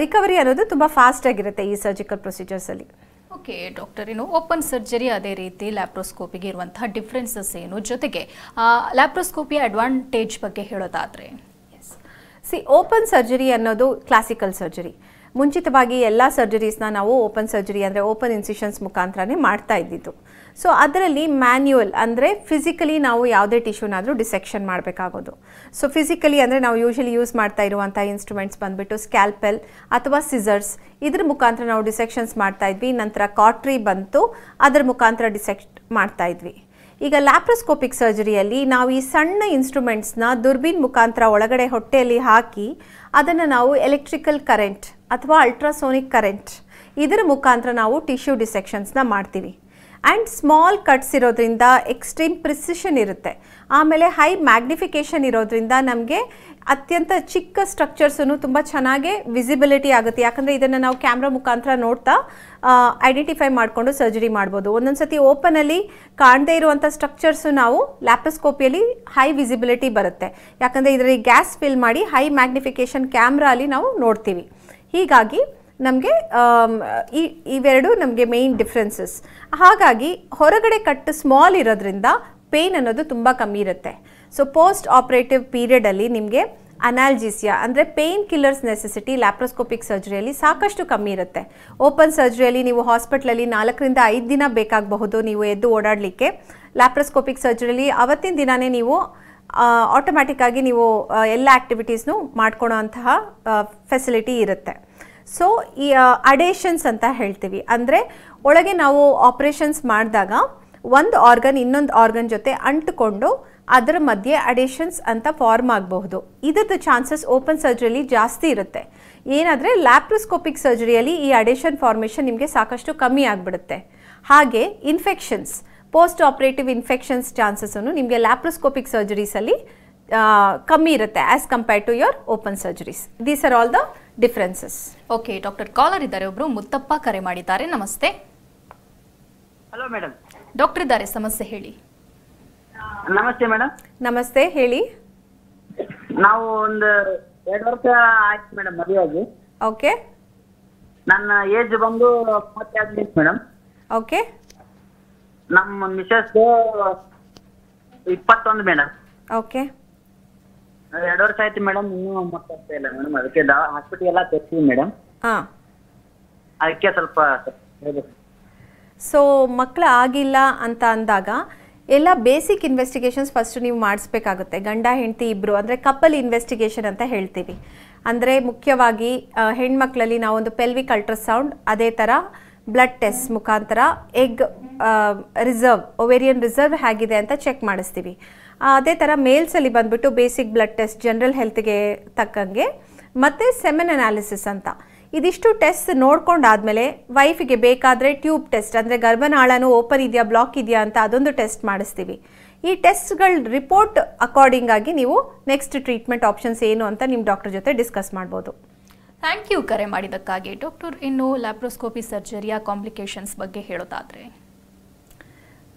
ರಿಕವರಿ ಅನ್ನೋದು ತುಂಬ ಫಾಸ್ಟಾಗಿರುತ್ತೆ ಈ ಸರ್ಜಿಕಲ್ ಪ್ರೊಸೀಜರ್ಸಲ್ಲಿ. ಓಕೆ ಡಾಕ್ಟರ್, ಇನ್ನು ಓಪನ್ ಸರ್ಜರಿ ಅದೇ ರೀತಿ ಲ್ಯಾಪ್ರೋಸ್ಕೋಪಿಗೆ ಇರುವಂತಹ ಡಿಫ್ರೆನ್ಸಸ್ ಏನು, ಜೊತೆಗೆ ಲ್ಯಾಪ್ರೋಸ್ಕೋಪಿಯ ಅಡ್ವಾಂಟೇಜ್ ಬಗ್ಗೆ ಹೇಳೋದಾದರೆ? ಓಪನ್ ಸರ್ಜರಿ ಅನ್ನೋದು ಕ್ಲಾಸಿಕಲ್ ಸರ್ಜರಿ. ಮುಂಚಿತವಾಗಿ ಎಲ್ಲ ಸರ್ಜರೀಸ್ನ ನಾವು ಓಪನ್ ಸರ್ಜರಿ ಅಂದರೆ ಓಪನ್ ಇನ್ಸಿಷನ್ಸ್ ಮುಖಾಂತರನೇ ಮಾಡ್ತಾ ಇದ್ದಿದ್ದು. ಸೊ ಅದರಲ್ಲಿ ಮ್ಯಾನ್ಯುವಲ್ ಅಂದರೆ ಫಿಸಿಕಲಿ ನಾವು ಯಾವುದೇ ಟಿಶ್ಯೂನಾದರೂ ಡಿಸೆಕ್ಷನ್ ಮಾಡಬೇಕಾಗೋದು. ಸೊ ಫಿಸಿಕಲಿ ಅಂದರೆ ನಾವು ಯೂಶಲಿ ಯೂಸ್ ಮಾಡ್ತಾ ಇರುವಂಥ ಇನ್ಸ್ಟ್ರೂಮೆಂಟ್ಸ್ ಬಂದುಬಿಟ್ಟು ಸ್ಕ್ಯಾಲ್ಪೆಲ್ ಅಥವಾ ಸಿಸರ್ಸ್, ಇದ್ರ ಮುಖಾಂತರ ನಾವು ಡಿಸೆಕ್ಷನ್ಸ್ ಮಾಡ್ತಾ ಇದ್ವಿ. ನಂತರ ಕಾಟ್ರಿ ಬಂತು, ಅದರ ಮುಖಾಂತರ ಡಿಸೆಕ್ಟ್ ಮಾಡ್ತಾ ಇದ್ವಿ. ಈಗ ಲ್ಯಾಪ್ರೋಸ್ಕೋಪಿಕ್ ಸರ್ಜರಿಯಲ್ಲಿ ನಾವು ಈ ಸಣ್ಣ ಇನ್ಸ್ಟ್ರೂಮೆಂಟ್ಸ್ನ ದುರ್ಬೀನ್ ಮುಖಾಂತರ ಒಳಗಡೆ ಹೊಟ್ಟೆಯಲ್ಲಿ ಹಾಕಿ ಅದನ್ನು ನಾವು ಎಲೆಕ್ಟ್ರಿಕಲ್ ಕರೆಂಟ್ ಅಥವಾ ಅಲ್ಟ್ರಾಸೋನಿಕ್ ಕರೆಂಟ್ ಇದರ ಮುಖಾಂತರ ನಾವು ಟಿಶ್ಯೂ ಡಿಸೆಕ್ಷನ್ಸ್ನ ಮಾಡ್ತೀವಿ. ಆ್ಯಂಡ್ ಸ್ಮಾಲ್ ಕಟ್ಸ್ ಇರೋದ್ರಿಂದ ಎಕ್ಸ್ಟ್ರೀಮ್ ಪ್ರಿಸಿಷನ್ ಇರುತ್ತೆ. ಆಮೇಲೆ ಹೈ ಮ್ಯಾಗ್ನಿಫಿಕೇಷನ್ ಇರೋದ್ರಿಂದ ನಮಗೆ ಅತ್ಯಂತ ಚಿಕ್ಕ ಸ್ಟ್ರಕ್ಚರ್ಸನ್ನು ತುಂಬ ಚೆನ್ನಾಗಿ ವಿಸಿಬಿಲಿಟಿ ಆಗುತ್ತೆ. ಯಾಕಂದರೆ ಇದನ್ನು ನಾವು ಕ್ಯಾಮ್ರಾ ಮುಖಾಂತರ ನೋಡ್ತಾ ಐಡೆಂಟಿಫೈ ಮಾಡಿಕೊಂಡು ಸರ್ಜರಿ ಮಾಡ್ಬೋದು. ಒಂದೊಂದು ಸತಿ ಓಪನಲ್ಲಿ ಕಾಣದೇ ಇರುವಂಥ ಸ್ಟ್ರಕ್ಚರ್ಸು ನಾವು ಲ್ಯಾಪ್ರೋಸ್ಕೋಪಿಯಲ್ಲಿ ಹೈ ವಿಸಿಬಿಲಿಟಿ ಬರುತ್ತೆ. ಯಾಕಂದರೆ ಇದರಲ್ಲಿ ಗ್ಯಾಸ್ ಫಿಲ್ ಮಾಡಿ ಹೈ ಮ್ಯಾಗ್ನಿಫಿಕೇಷನ್ ಕ್ಯಾಮ್ರಾ ಅಲ್ಲಿ ನಾವು ನೋಡ್ತೀವಿ. ಹೀಗಾಗಿ ನಮಗೆ ಇವೆರಡು ನಮಗೆ ಮೇಯ್ನ್ ಡಿಫ್ರೆನ್ಸಸ್. ಹಾಗಾಗಿ ಹೊರಗಡೆ ಕಟ್ಟು ಸ್ಮಾಲ್ ಇರೋದ್ರಿಂದ ಪೇಯ್ನ್ ಅನ್ನೋದು ತುಂಬ ಕಮ್ಮಿ ಇರುತ್ತೆ. ಸೊ ಪೋಸ್ಟ್ ಆಪರೇಟಿವ್ ಪೀರಿಯಡಲ್ಲಿ ನಿಮಗೆ ಅನಾಲ್ಜಿಸಿಯಾ ಅಂದರೆ ಪೇಯ್ನ್ ಕಿಲ್ಲರ್ಸ್ ನೆಸೆಸಿಟಿ ಲ್ಯಾಪ್ರೋಸ್ಕೋಪಿಕ್ ಸರ್ಜರಿಯಲ್ಲಿ ಸಾಕಷ್ಟು ಕಮ್ಮಿ ಇರುತ್ತೆ. ಓಪನ್ ಸರ್ಜರಿಯಲ್ಲಿ ನೀವು ಹಾಸ್ಪಿಟ್ಲಲ್ಲಿ 4 ರಿಂದ 5 ದಿನ ಬೇಕಾಗಬಹುದು ನೀವು ಎದ್ದು ಓಡಾಡಲಿಕ್ಕೆ. ಲ್ಯಾಪ್ರೋಸ್ಕೋಪಿಕ್ ಸರ್ಜರಿಯಲ್ಲಿ ಅವತ್ತಿನ ದಿನವೇ ನೀವು ಆಟೋಮ್ಯಾಟಿಕ್ಕಾಗಿ ನೀವು ಎಲ್ಲ ಆ್ಯಕ್ಟಿವಿಟೀಸ್ನು ಮಾಡ್ಕೊಳೋ ಅಂತಹ ಫೆಸಿಲಿಟಿ ಇರುತ್ತೆ. ಸೊ ಈ ಅಡೇಷನ್ಸ್ ಅಂತ ಹೇಳ್ತೀವಿ. ಅಂದರೆ ಒಳಗೆ ನಾವು ಆಪ್ರೇಷನ್ಸ್ ಮಾಡಿದಾಗ ಒಂದು ಆರ್ಗನ್ ಇನ್ನೊಂದು ಆರ್ಗನ್ ಜೊತೆ ಅಂಟುಕೊಂಡು ಅದರ ಮಧ್ಯೆ ಅಡೇಷನ್ಸ್ ಅಂತ ಫಾರ್ಮ್ ಆಗಬಹುದು. ಇದರ ಚಾನ್ಸಸ್ ಓಪನ್ ಸರ್ಜರಿಯಲ್ಲಿ ಜಾಸ್ತಿ ಇರುತ್ತೆ. ಏನಾದರೆ ಲ್ಯಾಪ್ರೋಸ್ಕೋಪಿಕ್ ಸರ್ಜರಿಯಲ್ಲಿ ಈ ಅಡೇಷನ್ ಫಾರ್ಮೇಷನ್ ನಿಮಗೆ ಸಾಕಷ್ಟು ಕಮ್ಮಿ ಆಗಿಬಿಡುತ್ತೆ. ಹಾಗೆ ಇನ್ಫೆಕ್ಷನ್ಸ್, ಪೋಸ್ಟ್ ಆಪರೇಟಿವ್ ಇನ್ಫೆಕ್ಷನ್ಸ್ ಚಾನ್ಸಸ್ಸನ್ನು ನಿಮಗೆ ಲ್ಯಾಪ್ರೋಸ್ಕೋಪಿಕ್ ಸರ್ಜರೀಸಲ್ಲಿ ಕಮ್ಮಿ ಇರುತ್ತೆ as compared to your open surgeries. These are all the differences. Okay doctor, caller ಇದ್ದಾರೆ ಒಬ್ರು, ಮುತ್ತಪ್ಪ ಕರೆ ಮಾಡಿದ್ದಾರೆ. ನಮಸ್ತೆ. Hello madam. ಡಾಕ್ಟರ್ ಇದ್ದಾರೆ, ಸಮಸ್ಯೆ ಹೇಳಿ. ನಮಸ್ತೆ ಮೇಡಮ್. ನಮಸ್ತೆ, ಹೇಳಿ. ನಾವು ಒಂದು 2 ವರ್ಷ ಆಯ್ತು ಮೇಡಮ್ ಮದುವೆಯಾಗಿ. ಓಕೆ. ನನ್ನ ಏಜ್ ಬಂದು 32 ಮೇಡಮ್. ಓಕೆ. ನಮ್ಮ ಮಿಸಸ್ 21 ಮೇಡಮ್. ಓಕೆ. 2 ವರ್ಷ ಆಯ್ತು ಮೇಡಮ್, ಇನ್ನೂ ಮಕ್ಕಳು ಇಲ್ಲ ಮೇಡಮ್. ಅದಕ್ಕೆ ಹಾಸ್ಪಿಟಲ್ ಎಲ್ಲ ತೋರಿಸಿವಿ ಮೇಡಮ್. ಹಾಂ, ಅದಕ್ಕೆ ಸ್ವಲ್ಪ ಹೇಳ್ಬೇಕು. ಸೊ ಮಕ್ಕಳು ಆಗಿಲ್ಲ ಅಂತ ಅಂದಾಗ ಎಲ್ಲ ಬೇಸಿಕ್ ಇನ್ವೆಸ್ಟಿಗೇಷನ್ಸ್ ಫಸ್ಟ್ ನೀವು ಮಾಡಿಸ್ಬೇಕಾಗುತ್ತೆ. ಗಂಡ ಹೆಂಡತಿ ಇಬ್ಬರು, ಅಂದರೆ ಕಪಲ್ ಇನ್ವೆಸ್ಟಿಗೇಷನ್ ಅಂತ ಹೇಳ್ತೀವಿ. ಅಂದರೆ ಮುಖ್ಯವಾಗಿ ಹೆಣ್ಮಕ್ಳಲ್ಲಿ ನಾವೊಂದು ಪೆಲ್ವಿಕ್ ಅಲ್ಟ್ರಾಸೌಂಡ್, ಅದೇ ಥರ ಬ್ಲಡ್ ಟೆಸ್ಟ್ ಮುಖಾಂತರ ಎಗ್ ರಿಸರ್ವ್, ಒವೇರಿಯನ್ ರಿಸರ್ವ್ ಹೇಗಿದೆ ಅಂತ ಚೆಕ್ ಮಾಡಿಸ್ತೀವಿ. ಅದೇ ಥರ ಮೇಲ್ಸಲ್ಲಿ ಬಂದುಬಿಟ್ಟು ಬೇಸಿಕ್ ಬ್ಲಡ್ ಟೆಸ್ಟ್ ಜನರಲ್ ಹೆಲ್ತ್ಗೆ ತಕ್ಕಂಗೆ, ಮತ್ತು ಸೆಮೆನ್ ಅನಾಲಿಸಿಸ್ ಅಂತ. ಇದಿಷ್ಟು ಟೆಸ್ಟ್ ನೋಡ್ಕೊಂಡಾದ್ಮೇಲೆ ವೈಫಿಗೆ ಬೇಕಾದರೆ ಟ್ಯೂಬ್ ಟೆಸ್ಟ್, ಅಂದರೆ ಗರ್ಭನಾಳನೂ ಓಪನ್ ಇದೆಯಾ ಬ್ಲಾಕ್ ಇದೆಯಾ ಅಂತ ಅದೊಂದು ಟೆಸ್ಟ್ ಮಾಡಿಸ್ತೀವಿ. ಈ ಟೆಸ್ಟ್ಗಳ ರಿಪೋರ್ಟ್ ಅಕಾರ್ಡಿಂಗ್ ಆಗಿ ನೀವು ನೆಕ್ಸ್ಟ್ ಟ್ರೀಟ್ಮೆಂಟ್ ಆಪ್ಷನ್ಸ್ ಏನು ಅಂತ ನಿಮ್ಮ ಡಾಕ್ಟರ್ ಜೊತೆ ಡಿಸ್ಕಸ್ ಮಾಡ್ಬೋದು. ಥ್ಯಾಂಕ್ ಯು ಕರೆ ಮಾಡಿದ್ದಕ್ಕಾಗಿ. ಡಾಕ್ಟರ್, ಇನ್ನು ಲ್ಯಾಪ್ರೋಸ್ಕೋಪಿ ಸರ್ಜರಿಯ ಕಾಂಪ್ಲಿಕೇಶನ್ಸ್ ಬಗ್ಗೆ ಹೇಳೋದಾದರೆ?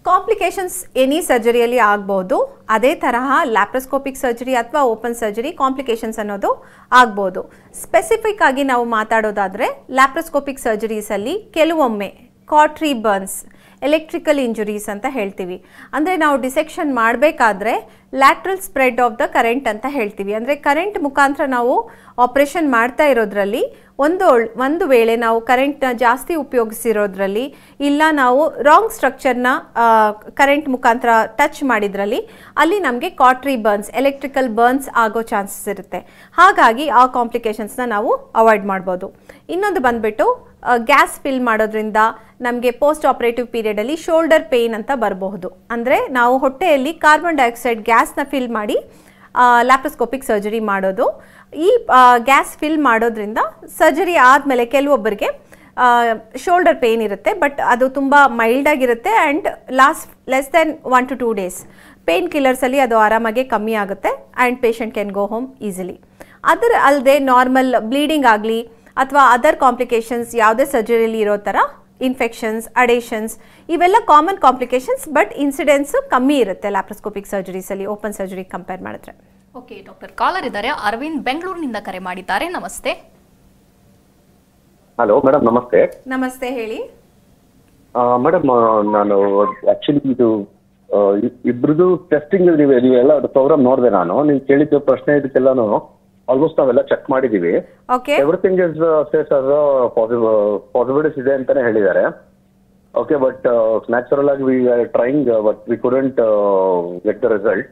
ಕಾಂಪ್ಲಿಕೇಶನ್ಸ್ ಎನಿ ಸರ್ಜರಿಯಲ್ಲಿ ಆಗ್ಬೋದು. ಅದೇ ತರಹ ಲ್ಯಾಪ್ರೋಸ್ಕೋಪಿಕ್ ಸರ್ಜರಿ ಅಥವಾ ಓಪನ್ ಸರ್ಜರಿ ಕಾಂಪ್ಲಿಕೇಶನ್ಸ್ ಅನ್ನೋದು ಆಗ್ಬೋದು. ಸ್ಪೆಸಿಫಿಕ್ ಆಗಿ ನಾವು ಮಾತಾಡೋದಾದರೆ ಲ್ಯಾಪ್ರೋಸ್ಕೋಪಿಕ್ ಸರ್ಜರೀಸಲ್ಲಿ ಕೆಲವೊಮ್ಮೆ ಕಾಟ್ರಿ ಬರ್ನ್ಸ್, ಎಲೆಕ್ಟ್ರಿಕಲ್ ಇಂಜುರೀಸ್ ಅಂತ ಹೇಳ್ತೀವಿ. ಅಂದರೆ ನಾವು ಡಿಸೆಕ್ಷನ್ ಮಾಡಬೇಕಾದ್ರೆ lateral spread of the current ಅಂತ ಹೇಳ್ತೀವಿ. ಅಂದರೆ ಕರೆಂಟ್ ಮುಖಾಂತರ ನಾವು ಆಪ್ರೇಷನ್ ಮಾಡ್ತಾ ಇರೋದ್ರಲ್ಲಿ ಒಂದು ವೇಳೆ ನಾವು ಕರೆಂಟ್ನ ಜಾಸ್ತಿ ಉಪಯೋಗಿಸಿರೋದ್ರಲ್ಲಿ, ಇಲ್ಲ ನಾವು ರಾಂಗ್ ಸ್ಟ್ರಕ್ಚರ್ನ ಕರೆಂಟ್ ಮುಖಾಂತರ ಟಚ್ ಮಾಡಿದ್ರಲ್ಲಿ ಅಲ್ಲಿ ನಮಗೆ ಕಾಟ್ರಿ ಬರ್ನ್ಸ್, ಎಲೆಕ್ಟ್ರಿಕಲ್ ಬರ್ನ್ಸ್ ಆಗೋ ಚಾನ್ಸಸ್ ಇರುತ್ತೆ. ಹಾಗಾಗಿ ಆ ಕಾಂಪ್ಲಿಕೇಶನ್ಸ್ನ ನಾವು ಅವಾಯ್ಡ್ ಮಾಡ್ಬೋದು. ಇನ್ನೊಂದು ಬಂದುಬಿಟ್ಟು ಗ್ಯಾಸ್ ಫಿಲ್ ಮಾಡೋದ್ರಿಂದ ನಮಗೆ ಪೋಸ್ಟ್ ಆಪರೇಟಿವ್ ಪೀರಿಯಡಲ್ಲಿ ಶೋಲ್ಡರ್ ಪೇಯ್ನ್ ಅಂತ ಬರಬಹುದು. ಅಂದರೆ ನಾವು ಹೊಟ್ಟೆಯಲ್ಲಿ ಕಾರ್ಬನ್ ಡೈಆಕ್ಸೈಡ್ ಗ್ಯಾಸ್ನ ಫಿಲ್ ಮಾಡಿ ಲ್ಯಾಪ್ರೋಸ್ಕೋಪಿಕ್ ಸರ್ಜರಿ ಮಾಡೋದು. ಈ ಗ್ಯಾಸ್ ಫಿಲ್ ಮಾಡೋದ್ರಿಂದ ಸರ್ಜರಿ ಆದಮೇಲೆ ಕೆಲವೊಬ್ಬರಿಗೆ ಶೋಲ್ಡರ್ ಪೇಯ್ನ್ ಇರುತ್ತೆ, ಬಟ್ ಅದು ತುಂಬ ಮೈಲ್ಡ್ ಆಗಿರುತ್ತೆ and less then 1 to 2 days. Pain ಕಿಲ್ಲರ್ಸಲ್ಲಿ ಅದು ಆರಾಮಾಗಿ ಕಮ್ಮಿ ಆಗುತ್ತೆ and patient can go home easily. ಅದರ ಅಲ್ಲದೆ ನಾರ್ಮಲ್ ಬ್ಲೀಡಿಂಗ್ ಆಗಲಿ ಅಥವಾ ಅದರ್ ಕಾಂಪ್ಲಿಕೇಶನ್ಸ್ ಯಾವುದೇ ಸರ್ಜರಿಯಲ್ಲಿ ಇರೋ ಥರ ಇನ್ಫೆಕ್ಷನ್ಸ್, ಅಡೇಷನ್ಸ್, ಇವೆಲ್ಲ ಕಾಮನ್ ಕಾಂಪ್ಲಿಕೇಶನ್ಸ್, ಬಟ್ ಇನ್ಸಿಡೆನ್ಸು ಕಮ್ಮಿ ಇರುತ್ತೆ ಲ್ಯಾಪ್ರೋಸ್ಕೋಪಿಕ್ ಸರ್ಜರೀಸಲ್ಲಿ ಓಪನ್ ಸರ್ಜರಿ ಕಂಪೇರ್ ಮಾಡಿದ್ರೆ. ಓಕೆ ಡಾಕ್ಟರ್, ಕಾಲರ್ ಇದ್ದಾರೆ. ಅರವಿಂದ್ ಬೆಂಗಳೂರಿನಿಂದ ಕರೆ ಮಾಡಿದ್ದಾರೆ. ನಮಸ್ತೆ. ಹಲೋ ಮೇಡಮ್, ನಮಸ್ತೆ. ನಮಸ್ತೆ, ಹೇಳಿ. ಮೇಡಮ್, ನಾನು ಆಕ್ಚುಲಿ ಇದು ಇಬ್ರದ್ದು ಟೆಸ್ಟಿಂಗ್ ನೀವೆಲ್ಲ ಪ್ರೋಗ್ರಾಮ್ ನೋಡಿದೆ. ನಾನು ನೀವು ಕೇಳಿದ್ದು ಪ್ರಶ್ನೆ ಇದಕ್ಕೆಲ್ಲಾನು ಆಲ್ಮೋಸ್ಟ್ ನಾವೆಲ್ಲ ಚೆಕ್ ಮಾಡಿದೀವಿ. Okay. Everything is says possibilities ಇದೆ ಅಂತಾನೆ ಹೇಳಿದ್ದಾರೆ. ಓಕೆ, ಬಟ್ ನ್ಯಾಚುರಲ್ ಆಗಿ we are trying, but we couldn't get the result.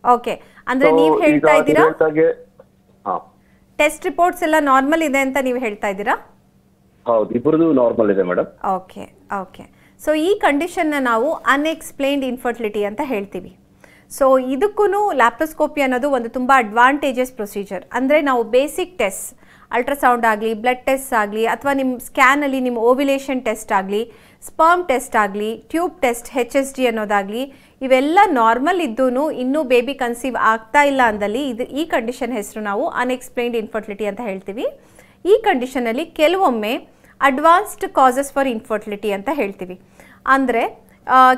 Okay, ಅಂದ್ರೆ ನೀವು ಹೇಳ್ತಾ ಇದ್ದೀರಾ ಟೆಸ್ಟ್ ರಿಪೋರ್ಟ್ಸ್ ಎಲ್ಲ ನಾರ್ಮಲ್ ಇದೆ ಅಂತ ನೀವು ಹೇಳ್ತಾ ಇದ್ದೀರಾ? ಹೌದು, ಇಬ್ಬರದು ನಾರ್ಮಲ್ ಇದೆ ಮೇಡಮ್. Okay okay. ಸೊ ಈ ಕಂಡೀಷನ್ನ ನಾವು ಅನ್ಎಕ್ಸ್ಪ್ಲೈನ್ಡ್ ಇನ್ಫರ್ಟಿಲಿಟಿ ಅಂತ ಹೇಳ್ತೀವಿ. ಸೊ ಇದಕ್ಕೂ ಲ್ಯಾಪ್ರೋಸ್ಕೋಪಿ ಅನ್ನೋದು ಒಂದು ತುಂಬ ಅಡ್ವಾಂಟೇಜಸ್ ಪ್ರೊಸೀಜರ್. ಅಂದರೆ ನಾವು ಬೇಸಿಕ್ ಟೆಸ್ಟ್, ಅಲ್ಟ್ರಾಸೌಂಡ್ ಆಗಲಿ, ಬ್ಲಡ್ ಟೆಸ್ಟ್ ಆಗಲಿ, ಅಥವಾ ನಿಮ್ಮ ಸ್ಕ್ಯಾನಲ್ಲಿ ನಿಮ್ಮ ಓವ್ಯುಲೇಷನ್ ಟೆಸ್ಟ್ ಆಗಲಿ, ಸ್ಪರ್ಮ್ ಟೆಸ್ಟ್ ಆಗಲಿ, ಟ್ಯೂಬ್ ಟೆಸ್ಟ್ HSG ಅನ್ನೋದಾಗಲಿ, ಇವೆಲ್ಲ ನಾರ್ಮಲ್ ಇದ್ದೂ ಇನ್ನೂ ಬೇಬಿ ಕನ್ಸೀವ್ ಆಗ್ತಾ ಇಲ್ಲ ಅಂದಲ್ಲಿ ಈ ಕಂಡೀಷನ್ ಹೆಸರು ನಾವು ಅನ್ಎಕ್ಸ್ಪ್ಲೈನ್ಡ್ ಇನ್ಫರ್ಟಿಲಿಟಿ ಅಂತ ಹೇಳ್ತೀವಿ. ಈ ಕಂಡೀಷನಲ್ಲಿ ಕೆಲವೊಮ್ಮೆ ಅಡ್ವಾನ್ಸ್ಡ್ ಕಾಸಸ್ ಫಾರ್ ಇನ್ಫರ್ಟಿಲಿಟಿ ಅಂತ ಹೇಳ್ತೀವಿ. ಅಂದರೆ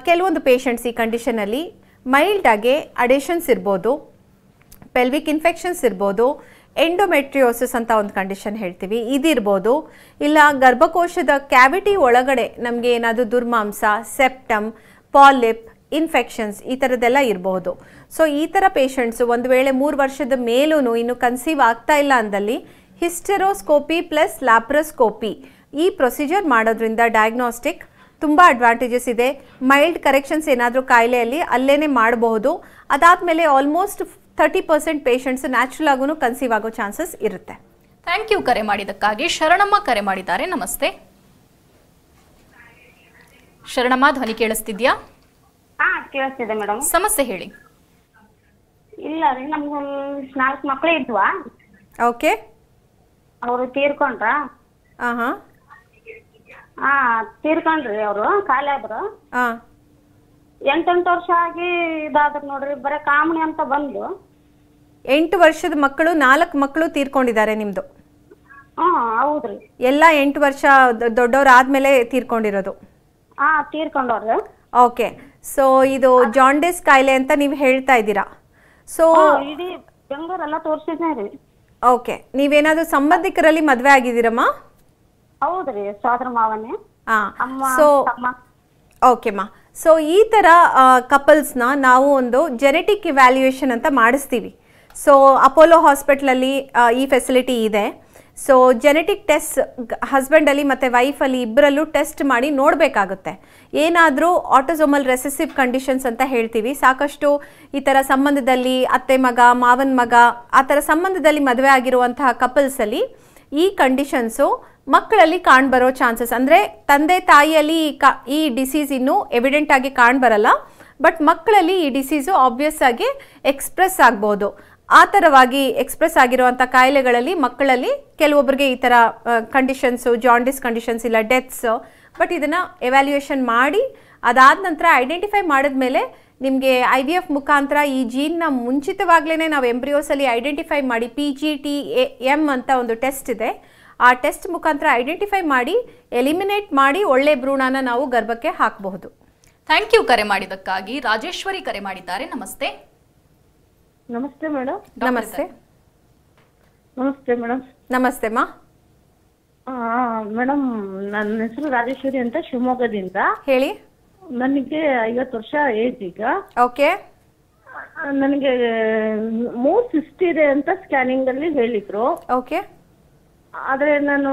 ಕೆಲವೊಂದು ಪೇಷಂಟ್ಸ್ ಈ ಕಂಡೀಷನಲ್ಲಿ ಮೈಲ್ಡಾಗೆ ಅಡೇಷನ್ಸ್ ಇರ್ಬೋದು, ಪೆಲ್ವಿಕ್ ಇನ್ಫೆಕ್ಷನ್ಸ್ ಇರ್ಬೋದು, ಎಂಡೋಮೆಟ್ರಿಯೋಸಿಸ್ ಅಂತ ಒಂದು ಕಂಡೀಷನ್ ಹೇಳ್ತೀವಿ, ಇದಿರ್ಬೋದು. ಇಲ್ಲ ಗರ್ಭಕೋಶದ ಕ್ಯಾವಿಟಿ ಒಳಗಡೆ ನಮಗೆ ಏನಾದರೂ ದುರ್ಮಾಂಸ, ಸೆಪ್ಟಮ್, ಪಾಲಿಪ್, ಇನ್ಫೆಕ್ಷನ್ಸ್ ಈ ಥರದ್ದೆಲ್ಲ ಇರಬಹುದು. ಸೊ ಈ ಥರ ಪೇಷಂಟ್ಸು ಒಂದು ವೇಳೆ 3 ವರ್ಷದ ಮೇಲೂ ಇನ್ನು ಕನ್ಸೀವ್ ಆಗ್ತಾ ಇಲ್ಲ ಅಂದಲ್ಲಿ ಹಿಸ್ಟೆರೋಸ್ಕೋಪಿ ಪ್ಲಸ್ ಲ್ಯಾಪ್ರೋಸ್ಕೋಪಿ ಈ ಪ್ರೊಸೀಜರ್ ಮಾಡೋದ್ರಿಂದ ಡಯಾಗ್ನೋಸ್ಟಿಕ್ ತುಂಬ ಅಡ್ವಾಂಟೇಜಸ್ ಇದೆ. ಮೈಲ್ಡ್ ಕರೆಕ್ಷನ್ಸ್ ಏನಾದರೂ ಕಾಯಿಲೆಯಲ್ಲಿ ಅಲ್ಲೇ ಮಾಡಬಹುದು. ಅದಾದಮೇಲೆ ಆಲ್ಮೋಸ್ಟ್ 30% ಪೇಷಂಟ್ಸ್ ನ್ಯಾಚುರಲ್ ಆಗೂ ಕನ್ಸೀವ್ ಆಗೋ ಚಾನ್ಸಸ್ ಇರುತ್ತೆ. ಥ್ಯಾಂಕ್ ಯು ಕರೆ ಮಾಡಿದ್ದಕ್ಕಾಗಿ. ಶರಣಮ್ಮ ಕರೆ ಮಾಡಿದ್ದಾರೆ. ನಮಸ್ತೆ ಶರಣಮ್ಮ, ಧ್ವನಿ ಕೇಳಿಸ್ತಿದ್ಯಾ? ಕೇಳಿಸ್ತಿದೆ ಮೇಡಮ್. ಸಮಸ್ಯೆ ಹೇಳಿ. ಇಲ್ಲ ರೀ, ನಮ್ಗೆ 4 ಮಕ್ಳು ಇದ್ವಾ, ಓಕೆ. ಅವರು ತೀರ್ಕೊಂಡ್ರ. ಹಾಂ ತೀರ್ಕೊಂಡ್ರಿ ಅವರು, ಖಾಲಿ ಆದ್ರು. 8 ವರ್ಷ ಆಗಿ ಇದಾದ್ರು ನೋಡ್ರಿ, ಬರೀ ಕಾಮಣಿ ಅಂತ ಬಂದು. 8 ವರ್ಷದ ಮಕ್ಕಳು, 4 ಮಕ್ಕಳು ತೀರ್ಕೊಂಡಿದ್ದಾರೆ ನಿಮ್ಮದು? ಹೌದ್ರಿ. ಎಲ್ಲ 8 ವರ್ಷ ದೊಡ್ಡವ್ರು ಆದ್ಮೇಲೆ ತೀರ್ಕೊಂಡಿರೋದು? ತೀರ್ಕೊಂಡವ್ರಿ. ಓಕೆ. ಸೊ ಇದು ಜಾಂಡಿಸ್ ಕಾಯಿಲೆ ಅಂತ ನೀವು ಹೇಳ್ತಾ ಇದ್ದೀರಾ. ಸೊ ಇಡೀ ಬೆಂಗಳೂರೆಲ್ಲ ತೋರಿಸಿದ್ನೇ ರೀ. ಓಕೆ. ನೀವೇನಾದರೂ ಸಂಬಂಧಿಕರಲ್ಲಿ ಮದುವೆ ಆಗಿದ್ದೀರಮ್ಮ? ಹೌದ್ರಿ, ಸೋದರ ಮಾವನೇ. ಸೊ ಓಕೆಮ್ಮ. ಸೊ ಈ ಥರ ಕಪಲ್ಸ್ನ ನಾವು ಒಂದು ಜೆನೆಟಿಕ್ ಇವ್ಯಾಲ್ಯೂಯೇಷನ್ ಅಂತ ಮಾಡಿಸ್ತೀವಿ. ಸೊ ಅಪೋಲೋ ಹಾಸ್ಪಿಟ್ಲಲ್ಲಿ ಈ ಫೆಸಿಲಿಟಿ ಇದೆ. ಸೊ ಜೆನೆಟಿಕ್ ಟೆಸ್ಟ್ ಹಸ್ಬೆಂಡಲ್ಲಿ ಮತ್ತು ವೈಫಲ್ಲಿ ಇಬ್ಬರಲ್ಲೂ ಟೆಸ್ಟ್ ಮಾಡಿ ನೋಡಬೇಕಾಗುತ್ತೆ. ಏನಾದರೂ ಆಟೋಸೋಮಲ್ ರೆಸೆಸಿವ್ ಕಂಡೀಷನ್ಸ್ ಅಂತ ಹೇಳ್ತೀವಿ. ಸಾಕಷ್ಟು ಈ ಥರ ಸಂಬಂಧದಲ್ಲಿ ಅತ್ತೆ ಮಗ, ಮಾವನ ಮಗ, ಆ ಥರ ಸಂಬಂಧದಲ್ಲಿ ಮದುವೆ ಆಗಿರುವಂತಹ ಕಪಲ್ಸಲ್ಲಿ ಈ ಕಂಡೀಷನ್ಸು ಮಕ್ಕಳಲ್ಲಿ ಕಾಣ್ಬರೋ ಚಾನ್ಸಸ್, ಅಂದರೆ ತಂದೆ ತಾಯಿಯಲ್ಲಿ ಈ ಡಿಸೀಸ್ ಇನ್ನೂ ಎವಿಡೆಂಟ್ ಆಗಿ ಕಾಣ್ಬರಲ್ಲ, ಬಟ್ ಮಕ್ಕಳಲ್ಲಿ ಈ ಡಿಸೀಸು ಆಬ್ವಿಯಸ್ ಆಗಿ ಎಕ್ಸ್ಪ್ರೆಸ್ ಆಗ್ಬೋದು. ಆ ಥರವಾಗಿ ಎಕ್ಸ್ಪ್ರೆಸ್ ಆಗಿರುವಂಥ ಕಾಯಿಲೆಗಳಲ್ಲಿ ಮಕ್ಕಳಲ್ಲಿ ಕೆಲವೊಬ್ಬರಿಗೆ ಈ ಥರ ಕಂಡೀಷನ್ಸು, ಜಾಂಡಿಸ್ ಕಂಡೀಷನ್ಸ್ ಇಲ್ಲ ಡೆತ್ಸ್. ಬಟ್ ಇದನ್ನು ಎವ್ಯಾಲ್ಯೂಯೇಷನ್ ಮಾಡಿ ಅದಾದ ನಂತರ ಐಡೆಂಟಿಫೈ ಮಾಡಿದ್ಮೇಲೆ ನಿಮಗೆ IVF ಮುಖಾಂತರ ಈ ಜೀನ್ನ ಮುಂಚಿತವಾಗ್ಲೇ ನಾವು ಎಂಬ್ರಿಯೋಸಲ್ಲಿ ಐಡೆಂಟಿಫೈ ಮಾಡಿ PGT-M ಅಂತ ಒಂದು ಟೆಸ್ಟ್ ಇದೆ. ಆ ಟೆಸ್ಟ್ ಮುಖಾಂತರ ಐಡೆಂಟಿಫೈ ಮಾಡಿ ಎಲಿಮಿನೇಟ್ ಮಾಡಿ ಒಳ್ಳೆ ಭ್ರೂಣನ ನಾವು ಗರ್ಭಕ್ಕೆ ಹಾಕಬಹುದು. ಥ್ಯಾಂಕ್ ಯು ಕರೆ ಮಾಡಿದ್ದಕ್ಕಾಗಿ. ರಾಜೇಶ್ವರಿ ಕರೆ ಮಾಡಿದ್ದಾರೆ. ನಮಸ್ತೆ. ನಮಸ್ತೆ ಮೇಡಮ್. ನಮಸ್ತೆ. ನಮಸ್ತೆ ಮೇಡಮ್. ನಮಸ್ತೆ ಮಾ. ಮೇಡಮ್, ನನ್ನ ಹೆಸರು ರಾಜೇಶ್ವರಿ ಅಂತ, ಶಿವಮೊಗ್ಗದಿಂದ. ಹೇಳಿ. ನನಗೆ 50 ವರ್ಷ ಏಜ್ ಈಗ. ಓಕೆ. ನನಗೆ 3 ಸಿಸ್ಟ್ ಇದೆ ಅಂತ ಸ್ಕ್ಯಾನಿಂಗ್ ಅಲ್ಲಿ ಹೇಳಿದ್ರು. ಓಕೆ. ಆದ್ರೆ ನಾನು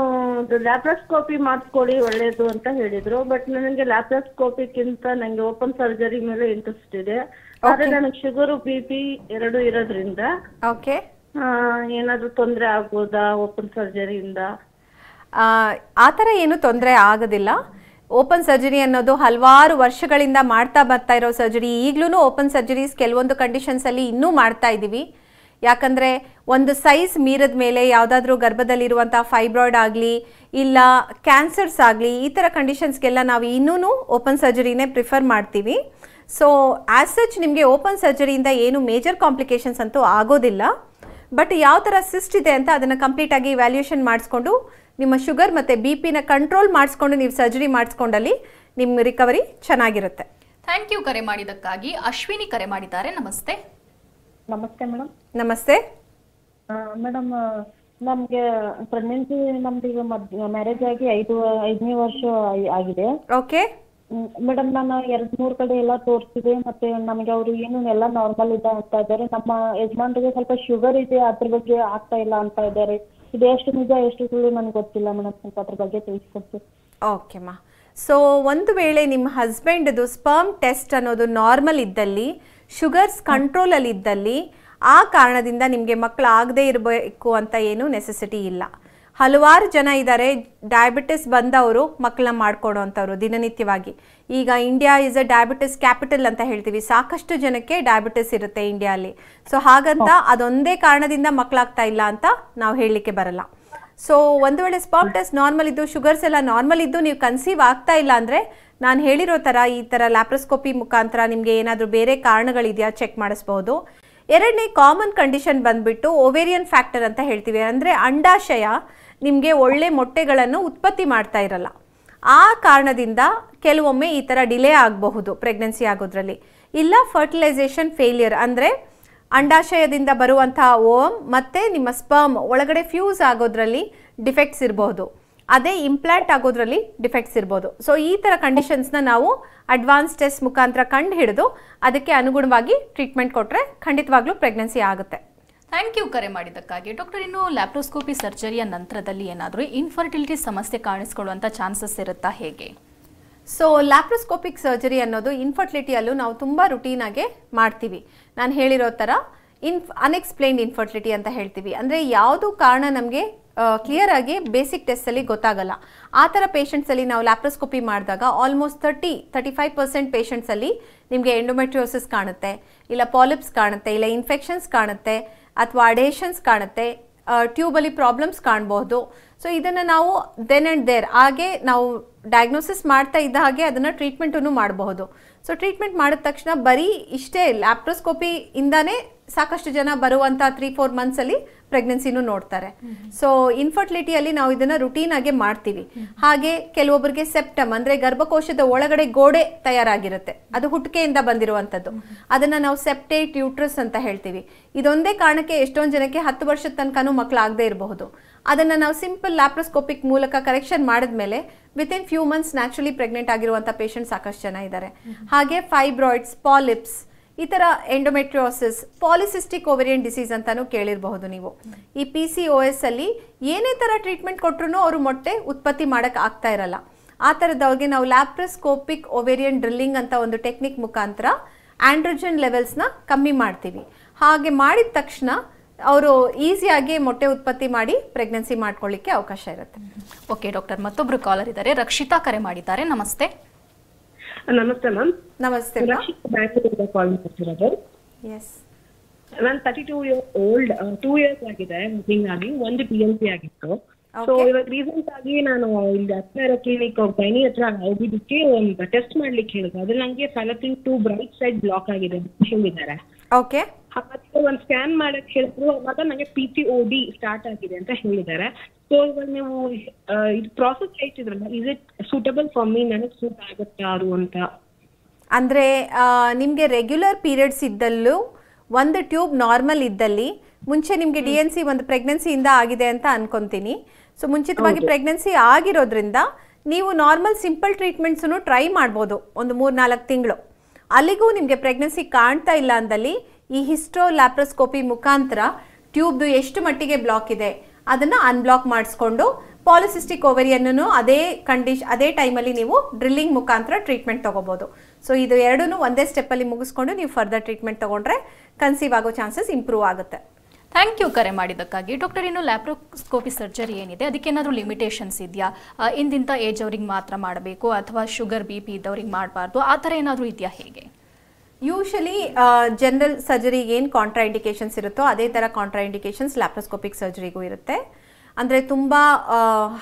ಲ್ಯಾಪ್ರೋಸ್ಕೋಪಿ ಮಾಡಿಸ್ಕೊಳ್ಳಿ ಒಳ್ಳೇದು ಅಂತ ಹೇಳಿದ್ರು. ಬಟ್ ನನಗೆ ಲ್ಯಾಪ್ರೋಸ್ಕೋಪಿಕ್ಕಿಂತ ನಂಗೆ ಓಪನ್ ಸರ್ಜರಿ ಮೇಲೆ ಇಂಟ್ರೆಸ್ಟ್ ಇದೆ. ಆದ್ರೆ ನನಗೆ ಶುಗರು BP 2 ಇರೋದ್ರಿಂದ ಓಕೆ, ಏನಾದ್ರು ತೊಂದರೆ ಆಗ್ಬೋದಾ ಓಪನ್ ಸರ್ಜರಿಯಿಂದ? ಆ ಥರ ಏನು ತೊಂದರೆ ಆಗೋದಿಲ್ಲ. ಓಪನ್ ಸರ್ಜರಿ ಅನ್ನೋದು ಹಲವಾರು ವರ್ಷಗಳಿಂದ ಮಾಡ್ತಾ ಬರ್ತಾ ಇರೋ ಸರ್ಜರಿ. ಈಗಲೂ ಓಪನ್ ಸರ್ಜರೀಸ್ ಕೆಲವೊಂದು ಕಂಡೀಷನ್ಸಲ್ಲಿ ಇನ್ನೂ ಮಾಡ್ತಾ ಇದ್ದೀವಿ. ಯಾಕಂದರೆ ಒಂದು ಸೈಜ್ ಮೀರಿದ ಮೇಲೆ ಯಾವುದಾದ್ರೂ ಗರ್ಭದಲ್ಲಿರುವಂಥ ಫೈಬ್ರಾಯ್ಡ್ ಆಗಲಿ ಇಲ್ಲ ಕ್ಯಾನ್ಸರ್ಸ್ ಆಗಲಿ ಈ ಥರ ಕಂಡೀಷನ್ಸ್ಗೆಲ್ಲ ನಾವು ಇನ್ನೂ ಓಪನ್ ಸರ್ಜರಿನೇ ಪ್ರಿಫರ್ ಮಾಡ್ತೀವಿ. ಸೊ ಆ್ಯಸ್ ಸಚ್ ನಿಮಗೆ ಓಪನ್ ಸರ್ಜರಿಯಿಂದ ಏನು ಮೇಜರ್ ಕಾಂಪ್ಲಿಕೇಶನ್ಸ್ ಅಂತೂ ಆಗೋದಿಲ್ಲ. ಬಟ್ ಯಾವ ಥರ ಸಿಸ್ಟ್ ಇದೆ ಅಂತ ಅದನ್ನು ಕಂಪ್ಲೀಟಾಗಿ ವ್ಯಾಲ್ಯೂಯೇಷನ್ ಮಾಡಿಸ್ಕೊಂಡು ನಿಮ್ಮ ಶುಗರ್ ಮತ್ತು BP ಕಂಟ್ರೋಲ್ ಮಾಡಿಸ್ಕೊಂಡು ನೀವು ಸರ್ಜರಿ ಮಾಡಿಸ್ಕೊಂಡಲ್ಲಿ ನಿಮ್ಮ ರಿಕವರಿ ಚೆನ್ನಾಗಿರುತ್ತೆ. ಥ್ಯಾಂಕ್ ಯು ಕರೆ ಮಾಡಿದ್ದಕ್ಕಾಗಿ. ಅಶ್ವಿನಿ ಕರೆ ಮಾಡಿದ್ದಾರೆ. ನಮಸ್ತೆ. ನಮಸ್ತೆ ಮೇಡಮ್. ನಮಸ್ತೆ ಮೇಡಮ್, ನಮಗೆ ಪ್ರೆಗ್ನೆನ್ಸಿ ನಮ್ದು ಈಗ ಮ್ಯಾರೇಜ್ ಆಗಿ 5ನೇ ವರ್ಷ ಆಗಿದೆ. ಓಕೆ ಮೇಡಮ್, ನಾನು 2-3 ಕಡೆ ಎಲ್ಲ ತೋರಿಸಿದೆ. ಮತ್ತೆ ನಮಗೆ ಅವರು ಏನು ಎಲ್ಲ ನಾರ್ಮಲ್ ಇದೆ ಅಂತ ಇದ್ದಾರೆ. ನಮ್ಮ ಯಜಮಾನ್ರಿಗೆ ಸ್ವಲ್ಪ ಶುಗರ್ ಇದೆ, ಅದ್ರ ಬಗ್ಗೆ ಆಗ್ತಾ ಇಲ್ಲ ಅಂತ ಇದ್ದಾರೆ. ಇದು ಎಷ್ಟು ನಿಜ ಎಷ್ಟು ಸುಳ್ಳು ನನಗೆ ಗೊತ್ತಿಲ್ಲ ಮೇಡಮ್, ಸ್ವಲ್ಪ ಅದ್ರ ಬಗ್ಗೆ ತಿಳಿಸ್ಕೊಡ್ತೀವಿ. ಓಕೆಮ್ಮ. ಸೊ ಒಂದು ವೇಳೆ ನಿಮ್ಮ ಹಸ್ಬೆಂಡ್ದು ಸ್ಪರ್ಮ್ ಟೆಸ್ಟ್ ಅನ್ನೋದು ನಾರ್ಮಲ್ ಇದ್ದಲ್ಲಿ, ಶುಗರ್ಸ್ ಕಂಟ್ರೋಲಲ್ಲಿ ಇದ್ದಲ್ಲಿ, ಆ ಕಾರಣದಿಂದ ನಿಮಗೆ ಮಕ್ಕಳು ಆಗದೇ ಇರಬೇಕು ಅಂತ ಏನು ನೆಸೆಸಿಟಿ ಇಲ್ಲ. ಹಲವಾರು ಜನ ಇದ್ದಾರೆ ಡಯಾಬಿಟಿಸ್ ಬಂದವರು ಮಕ್ಕಳನ್ನ ಮಾಡ್ಕೊಡೋ ಅಂಥವ್ರು ದಿನನಿತ್ಯವಾಗಿ. ಈಗ India is a diabetes capital ಅಂತ ಹೇಳ್ತೀವಿ. ಸಾಕಷ್ಟು ಜನಕ್ಕೆ ಡಯಾಬಿಟಿಸ್ ಇರುತ್ತೆ ಇಂಡಿಯಾಲಿ. ಸೊ ಹಾಗಂತ ಅದೊಂದೇ ಕಾರಣದಿಂದ ಮಕ್ಕಳಾಗ್ತಾ ಇಲ್ಲ ಅಂತ ನಾವು ಹೇಳಲಿಕ್ಕೆ ಬರಲ್ಲ. ಸೊ ಒಂದು ವೇಳೆ ಸ್ಪರ್ಮ್ ಟೆಸ್ಟ್ ನಾರ್ಮಲ್ ಇದ್ದು, ಶುಗರ್ಸ್ ಎಲ್ಲ ನಾರ್ಮಲ್ ಇದ್ದು, ನೀವು ಕನ್ಸೀವ್ ಆಗ್ತಾ ಇಲ್ಲ ಅಂದರೆ ನಾನು ಹೇಳಿರೋ ಥರ ಈ ಥರ ಲ್ಯಾಪ್ರೋಸ್ಕೋಪಿ ಮುಖಾಂತರ ನಿಮಗೆ ಏನಾದರೂ ಬೇರೆ ಕಾರಣಗಳಿದೆಯಾ ಚೆಕ್ ಮಾಡಿಸ್ಬೋದು. ಎರಡನೇ ಕಾಮನ್ ಕಂಡೀಷನ್ ಬಂದುಬಿಟ್ಟು ಓವೇರಿಯನ್ ಫ್ಯಾಕ್ಟರ್ ಅಂತ ಹೇಳ್ತೀವಿ. ಅಂದರೆ ಅಂಡಾಶಯ ನಿಮಗೆ ಒಳ್ಳೆ ಮೊಟ್ಟೆಗಳನ್ನು ಉತ್ಪತ್ತಿ ಮಾಡ್ತಾ ಇರಲ್ಲ. ಆ ಕಾರಣದಿಂದ ಕೆಲವೊಮ್ಮೆ ಈ ಥರ ಡಿಲೇ ಆಗಬಹುದು ಪ್ರೆಗ್ನೆನ್ಸಿ ಆಗೋದ್ರಲ್ಲಿ. ಇಲ್ಲ ಫರ್ಟಿಲೈಸೇಷನ್ ಫೇಲಿಯರ್, ಅಂದರೆ ಅಂಡಾಶಯದಿಂದ ಬರುವಂತಹ ಓಮ್ ಮತ್ತು ನಿಮ್ಮ ಸ್ಪರ್ಮ್ ಒಳಗಡೆ ಫ್ಯೂಸ್ ಆಗೋದ್ರಲ್ಲಿ ಡಿಫೆಕ್ಟ್ಸ್ ಇರಬಹುದು. ಅದೇ ಇಂಪ್ಲಾಂಟ್ ಆಗೋದ್ರಲ್ಲಿ ಡಿಫೆಕ್ಟ್ಸ್ ಇರ್ಬೋದು. ಸೊ ಈ ಥರ ಕಂಡೀಷನ್ಸ್ನ ನಾವು ಅಡ್ವಾನ್ಸ್ ಟೆಸ್ಟ್ ಮುಖಾಂತರ ಕಂಡು ಹಿಡಿದು ಅದಕ್ಕೆ ಅನುಗುಣವಾಗಿ ಟ್ರೀಟ್ಮೆಂಟ್ ಕೊಟ್ಟರೆ ಖಂಡಿತವಾಗ್ಲೂ ಪ್ರೆಗ್ನೆನ್ಸಿ ಆಗುತ್ತೆ. ಥ್ಯಾಂಕ್ ಯು ಕರೆ ಮಾಡಿದ್ದಕ್ಕಾಗಿ. ಡಾಕ್ಟರ್, ಇನ್ನು ಲ್ಯಾಪ್ರೋಸ್ಕೋಪಿ ಸರ್ಜರಿಯ ನಂತರದಲ್ಲಿ ಏನಾದರೂ ಇನ್ಫರ್ಟಿಲಿಟಿ ಸಮಸ್ಯೆ ಕಾಣಿಸ್ಕೊಳ್ಳುವಂಥ ಚಾನ್ಸಸ್ ಇರುತ್ತಾ, ಹೇಗೆ? ಸೊ ಲ್ಯಾಪ್ರೋಸ್ಕೋಪಿಕ್ ಸರ್ಜರಿ ಅನ್ನೋದು ಇನ್ಫರ್ಟಿಲಿಟಿಯಲ್ಲೂ ನಾವು ತುಂಬ ರುಟೀನಾಗೆ ಮಾಡ್ತೀವಿ. ನಾನು ಹೇಳಿರೋ ಥರ ಅನ್ಎಕ್ಸ್ಪ್ಲೈನ್ಡ್ ಇನ್ಫರ್ಟಿಲಿಟಿ ಅಂತ ಹೇಳ್ತೀವಿ. ಅಂದರೆ ಯಾವುದು ಕಾರಣ ನಮಗೆ ಕ್ಲಿಯರ್ ಆಗಿ ಬೇಸಿಕ್ ಟೆಸ್ಟಲ್ಲಿ ಗೊತ್ತಾಗಲ್ಲ. ಆ ಥರ ಪೇಷಂಟ್ಸಲ್ಲಿ ನಾವು ಲ್ಯಾಪ್ರೋಸ್ಕೋಪಿ ಮಾಡಿದಾಗ ಆಲ್ಮೋಸ್ಟ್ 35% ಪೇಷಂಟ್ಸಲ್ಲಿ ನಿಮಗೆ ಎಂಡೋಮೆಟ್ರಿಯೋಸಿಸ್ ಕಾಣುತ್ತೆ, ಇಲ್ಲ ಪಾಲಿಪ್ಸ್ ಕಾಣುತ್ತೆ, ಇಲ್ಲ ಇನ್ಫೆಕ್ಷನ್ಸ್ ಕಾಣುತ್ತೆ, ಅಥವಾ ಅಡೇಷನ್ಸ್ ಕಾಣುತ್ತೆ, ಟ್ಯೂಬಲ್ಲಿ ಪ್ರಾಬ್ಲಮ್ಸ್ ಕಾಣಬಹುದು. ಸೊ ಇದನ್ನು ನಾವು ದೆನ್ ಆ್ಯಂಡ್ ದೇರ್ ಹಾಗೆ ನಾವು ಡಯಾಗ್ನೋಸಿಸ್ ಮಾಡ್ತಾ ಇದ್ದ ಹಾಗೆ ಅದನ್ನು ಟ್ರೀಟ್ಮೆಂಟನ್ನು ಮಾಡಬಹುದು. ಸೊ ಟ್ರೀಟ್ಮೆಂಟ್ ಮಾಡಿದ ತಕ್ಷಣ ಬರೀ ಇಷ್ಟೇ ಲ್ಯಾಪ್ರೋಸ್ಕೋಪಿ ಇಂದಾನೇ ಸಾಕಷ್ಟು ಜನ ಬರುವಂಥ 3-4 ಮಂತ್ಸಲ್ಲಿ ಪ್ರೆಗ್ನೆನ್ಸಿನೂ ನೋಡ್ತಾರೆ. ಸೊ ಇನ್ಫರ್ಟಿಲಿಟಿಯಲ್ಲಿ ನಾವು ಇದನ್ನು ರುಟೀನ್ ಆಗಿ ಮಾಡ್ತೀವಿ. ಹಾಗೆ ಕೆಲವೊಬ್ಬರಿಗೆ ಸೆಪ್ಟಮ್ ಅಂದರೆ ಗರ್ಭಕೋಶದ ಒಳಗಡೆ ಗೋಡೆ ತಯಾರಾಗಿರುತ್ತೆ, ಅದು ಹುಟ್ಟಿಕೆಯಿಂದ ಬಂದಿರುವಂಥದ್ದು, ಅದನ್ನು ನಾವು ಸೆಪ್ಟೇಟ್ ಯೂಟ್ರಸ್ ಅಂತ ಹೇಳ್ತೀವಿ. ಇದೊಂದೇ ಕಾರಣಕ್ಕೆ ಎಷ್ಟೊಂದು ಜನಕ್ಕೆ 10 ವರ್ಷದ ತನಕನೂ ಮಕ್ಕಳಾಗದೇ ಇರಬಹುದು. ಅದನ್ನು ನಾವು ಸಿಂಪಲ್ ಲ್ಯಾಪ್ರೋಸ್ಕೋಪಿಕ್ ಮೂಲಕ ಕರೆಕ್ಷನ್ ಮಾಡಿದ್ಮೇಲೆ within few months naturally pregnant ಆಗಿರುವಂಥ ಪೇಷಂಟ್ ಸಾಕಷ್ಟು ಜನ ಇದ್ದಾರೆ. ಹಾಗೆ ಫೈಬ್ರಾಯ್ಡ್ಸ್, ಪಾಲಿಪ್ಸ್, ಈ ಥರ ಎಂಡೋಮೆಟ್ರಿಯೋಸಿಸ್, ಪಾಲಿಸಿಸ್ಟಿಕ್ ಓವೇರಿಯನ್ ಡಿಸೀಸ್ ಅಂತಾನೂ ಕೇಳಿರಬಹುದು ನೀವು. ಈ PCOS ಅಲ್ಲಿ ಏನೇ ಥರ ಟ್ರೀಟ್ಮೆಂಟ್ ಕೊಟ್ಟರು ಅವರು ಮೊಟ್ಟೆ ಉತ್ಪತ್ತಿ ಮಾಡೋಕ್ಕೆ ಆಗ್ತಾ ಇರಲ್ಲ. ಆ ಥರದವ್ರಿಗೆ ನಾವು ಲ್ಯಾಪ್ರೋಸ್ಕೋಪಿಕ್ ಓವೇರಿಯನ್ ಡ್ರಿಲ್ಲಿಂಗ್ ಅಂತ ಒಂದು ಟೆಕ್ನಿಕ್ ಮುಖಾಂತರ ಆಂಡ್ರೋಜನ್ ಲೆವೆಲ್ಸ್ನ ಕಮ್ಮಿ ಮಾಡ್ತೀವಿ. ಹಾಗೆ ಮಾಡಿದ ತಕ್ಷಣ ಅವರು ಈಸಿಯಾಗಿ ಮೊಟ್ಟೆ ಉತ್ಪತ್ತಿ ಮಾಡಿ ಪ್ರೆಗ್ನೆನ್ಸಿ ಮಾಡ್ಕೊಳ್ಳಿಕ್ಕೆ ಅವಕಾಶ ಇರುತ್ತೆ. ಓಕೆ ಡಾಕ್ಟರ್, ಮತ್ತೊಬ್ರು ಕಾಲರ್ ಇದ್ದಾರೆ. ರಕ್ಷಿತಾ ಕರೆ ಮಾಡಿದ್ದಾರೆ. ನಮಸ್ತೆ. ನಮಸ್ತೆ ಮ್ಯಾಮ್. ನಮಸ್ತೆ. ಬ್ಯಾಂಗ್ಳೂರಿಂದ ಕಾಲ್ ಮಾಡ್ತಿರೋದು. ಎಸ್, ನಾನು 32 years old, 2 years ಆಗಿದೆ ಬುಕಿಂಗ್ ಆಗಿ, ಒಂದು PLC ಆಗಿತ್ತು. ಸೊ ಇವಾಗ ರೀಸೆಂಟ್ ಆಗಿ ನಾನು ಇಲ್ಲಿ ಹತ್ತಿರ ಕ್ಲಿನಿಕ್ ಗೈನಿ ಹತ್ರ ಹೋಗಿದ್ದಕ್ಕೆ ಒಂದು ಟೆಸ್ಟ್ ಮಾಡ್ಲಿಕ್ಕೆ ಹೇಳಿದ್ರು. ಅದ್ರಲ್ಲಿ ನಂಗೆ ಫಾಲೋಪಿನ್ ಟ್ಯೂಬ್ ರೈಟ್ ಸೈಡ್ ಬ್ಲಾಕ್ ಆಗಿದೆ ಅಂತ ಹೇಳಿದ್ದಾರೆ. ಓಕೆ. ಹಾಗಾದ್ರೆ ಒಂದು ಸ್ಕ್ಯಾನ್ ಮಾಡಕ್ ಹೇಳಿದ್ರು. ಅವಾಗ ನಂಗೆ PCOD ಸ್ಟಾರ್ಟ್ ಆಗಿದೆ ಅಂತ ಹೇಳಿದ್ದಾರೆ. ಸೊ ಇವಾಗ ನೀವು ಇದು ಪ್ರಾಸೆಸ್ ಹೇಳ್ತಿದ್ರಲ್ಲ, is it suitable for me, ನನಗೆ ಸೂಟ್ ಆಗುತ್ತಾ ಅದು ಅಂತ? ಅಂದರೆ ನಿಮಗೆ ರೆಗ್ಯುಲರ್ ಪೀರಿಯಡ್ಸ್ ಇದ್ದಲ್ಲೂ ಒಂದು ಟ್ಯೂಬ್ ನಾರ್ಮಲ್ ಇದ್ದಲ್ಲಿ, ಮುಂಚೆ ನಿಮಗೆ DNC ಒಂದು ಪ್ರೆಗ್ನೆನ್ಸಿಯಿಂದ ಆಗಿದೆ ಅಂತ ಅನ್ಕೊಂತೀನಿ. ಸೊ ಮುಂಚಿತವಾಗಿ ಪ್ರೆಗ್ನೆನ್ಸಿ ಆಗಿರೋದ್ರಿಂದ ನೀವು ನಾರ್ಮಲ್ ಸಿಂಪಲ್ ಟ್ರೀಟ್ಮೆಂಟ್ಸನ್ನು ಟ್ರೈ ಮಾಡ್ಬೋದು ಒಂದು 3-4 ತಿಂಗಳು. ಅಲ್ಲಿಗೂ ನಿಮಗೆ ಪ್ರೆಗ್ನೆನ್ಸಿ ಕಾಣ್ತಾ ಇಲ್ಲ ಅಂದಲ್ಲಿ ಈ ಹಿಸ್ಟೋ ಲ್ಯಾಪ್ರೋಸ್ಕೋಪಿ ಮುಖಾಂತರ ಟ್ಯೂಬ್ದು ಎಷ್ಟು ಮಟ್ಟಿಗೆ ಬ್ಲಾಕ್ ಇದೆ ಅದನ್ನು ಅನ್ಬ್ಲಾಕ್ ಮಾಡಿಸ್ಕೊಂಡು ಪಾಲಿಸಿಸ್ಟಿಕ್ ಓವೇರಿಯನ್ನು ಅದೇ ಟೈಮಲ್ಲಿ ನೀವು ಡ್ರಿಲ್ಲಿಂಗ್ ಮುಖಾಂತರ ಟ್ರೀಟ್ಮೆಂಟ್ ತೊಗೋಬೋದು. ಸೊ ಇದು ಎರಡೂ ಒಂದೇ ಸ್ಟೆಪ್ಪಲ್ಲಿ ಮುಗಿಸ್ಕೊಂಡು ನೀವು ಫರ್ದರ್ ಟ್ರೀಟ್ಮೆಂಟ್ ತೊಗೊಂಡ್ರೆ ಕನ್ಸೀವ್ ಆಗೋ ಚಾನ್ಸಸ್ ಇಂಪ್ರೂವ್ ಆಗುತ್ತೆ. ಥ್ಯಾಂಕ್ ಯು ಕರೆ ಮಾಡಿದ್ದಕ್ಕಾಗಿ. ಡಾಕ್ಟರ್, ಇನ್ನು ಲ್ಯಾಪ್ರೋಸ್ಕೋಪಿ ಸರ್ಜರಿ ಏನಿದೆ ಅದಕ್ಕೇನಾದರೂ ಲಿಮಿಟೇಷನ್ಸ್ ಇದೆಯಾ? ಇಂತಿಂಥ ಏಜ್ ಅವ್ರಿಗೆ ಮಾತ್ರ ಮಾಡಬೇಕು ಅಥವಾ ಶುಗರ್ BP ಇದ್ದವ್ರಿಗೆ ಮಾಡಬಾರ್ದು, ಆ ಥರ ಏನಾದರೂ ಇದೆಯಾ? ಹೇಗೆ? ಯೂಶಲಿ ಜನರಲ್ ಸರ್ಜರಿಗೆ ಏನು ಕಾಂಟ್ರಾಇಂಡಿಕೇಶನ್ಸ್ ಇರುತ್ತೋ ಅದೇ ಥರ ಕಾಂಟ್ರಾಇಂಡಿಕೇಶನ್ಸ್ ಲ್ಯಾಪ್ರೋಸ್ಕೋಪಿಕ್ ಸರ್ಜರಿಗೂ ಇರುತ್ತೆ. ಅಂದರೆ ತುಂಬ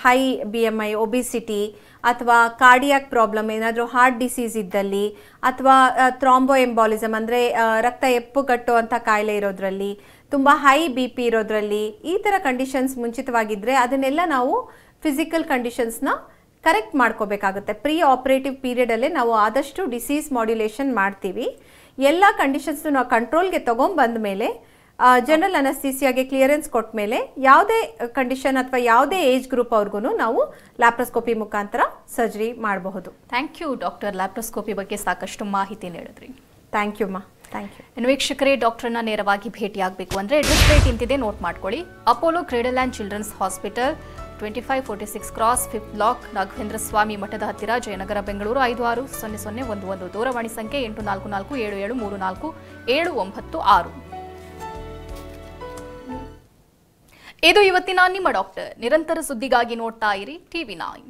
ಹೈ BMI, ಒಬಿಸಿಟಿ ಅಥವಾ ಕಾರ್ಡಿಯಾಕ್ ಪ್ರಾಬ್ಲಮ್, ಏನಾದರೂ ಹಾರ್ಟ್ ಡಿಸೀಸ್ ಇದ್ದಲ್ಲಿ, ಅಥವಾ ಥ್ರಾಂಬೋ ಎಂಬಾಲಿಸಮ್ ಅಂದರೆ ರಕ್ತ ಎಪ್ಪುಗಟ್ಟುವಂಥ ಕಾಯಿಲೆ ಇರೋದ್ರಲ್ಲಿ, ತುಂಬ ಹೈ BP ಇರೋದ್ರಲ್ಲಿ, ಈ ಥರ ಕಂಡೀಷನ್ಸ್ ಮುಂಚಿತವಾಗಿದ್ದರೆ ಅದನ್ನೆಲ್ಲ ನಾವು ಫಿಸಿಕಲ್ ಕಂಡೀಷನ್ಸ್ನ ಕರೆಕ್ಟ್ ಮಾಡ್ಕೋಬೇಕಾಗುತ್ತೆ. ಪ್ರೀ ಆಪರೇಟಿವ್ ಪೀರಿಯಡಲ್ಲೇ ನಾವು ಆದಷ್ಟು ಡಿಸೀಸ್ ಮಾಡ್ಯುಲೇಷನ್ ಮಾಡ್ತೀವಿ. ಎಲ್ಲ ಕಂಡೀಷನ್ಸ್ನು ನಾವು ಕಂಟ್ರೋಲ್ಗೆ ತೊಗೊಂಬಂದ ಮೇಲೆ ಜನರಲ್ ಅನಸ್ಥೀಸಿಯಾಗೆ ಕ್ಲಿಯರೆನ್ಸ್ ಕೊಟ್ಟ ಮೇಲೆ ಯಾವುದೇ ಕಂಡೀಷನ್ ಅಥವಾ ಯಾವುದೇ ಏಜ್ ಗ್ರೂಪ್ ಅವ್ರಿಗೂ ನಾವು ಲ್ಯಾಪ್ರೋಸ್ಕೋಪಿ ಮುಖಾಂತರ ಸರ್ಜರಿ ಮಾಡಬಹುದು. Thank you doctor. ಲ್ಯಾಪ್ರೋಸ್ಕೋಪಿ ಬಗ್ಗೆ ಸಾಕಷ್ಟು ಮಾಹಿತಿ ನೀಡಿದ್ರಿ. Thank you ma'am. Thank you. ಇನ್ನು ವೀಕ್ಷಕರೇ, ಡಾಕ್ಟರ್ನ ನೇರವಾಗಿ ಭೇಟಿಯಾಗಬೇಕು ಅಂದರೆ ಅಡ್ರೆಸ್ ರೇಟ್ ಇಂತಿದೆ, ನೋಟ್ ಮಾಡ್ಕೊಳ್ಳಿ. Apollo cradle and children's hospital, 2546 cross 5th block, Raghavendra Swami ಮಠದ ಹತ್ತಿರ, ಜಯನಗರ, ಬೆಂಗಳೂರು 560011. ದೂರವಾಣಿ ಸಂಖ್ಯೆ 8447734796. ಇದು ಇವತ್ತಿನ ನಿಮ್ಮ ಡಾಕ್ಟರ್. ನಿರಂತರ ಸುದ್ದಿಗಾಗಿ ನೋಡ್ತಾ ಇರಿ TV9.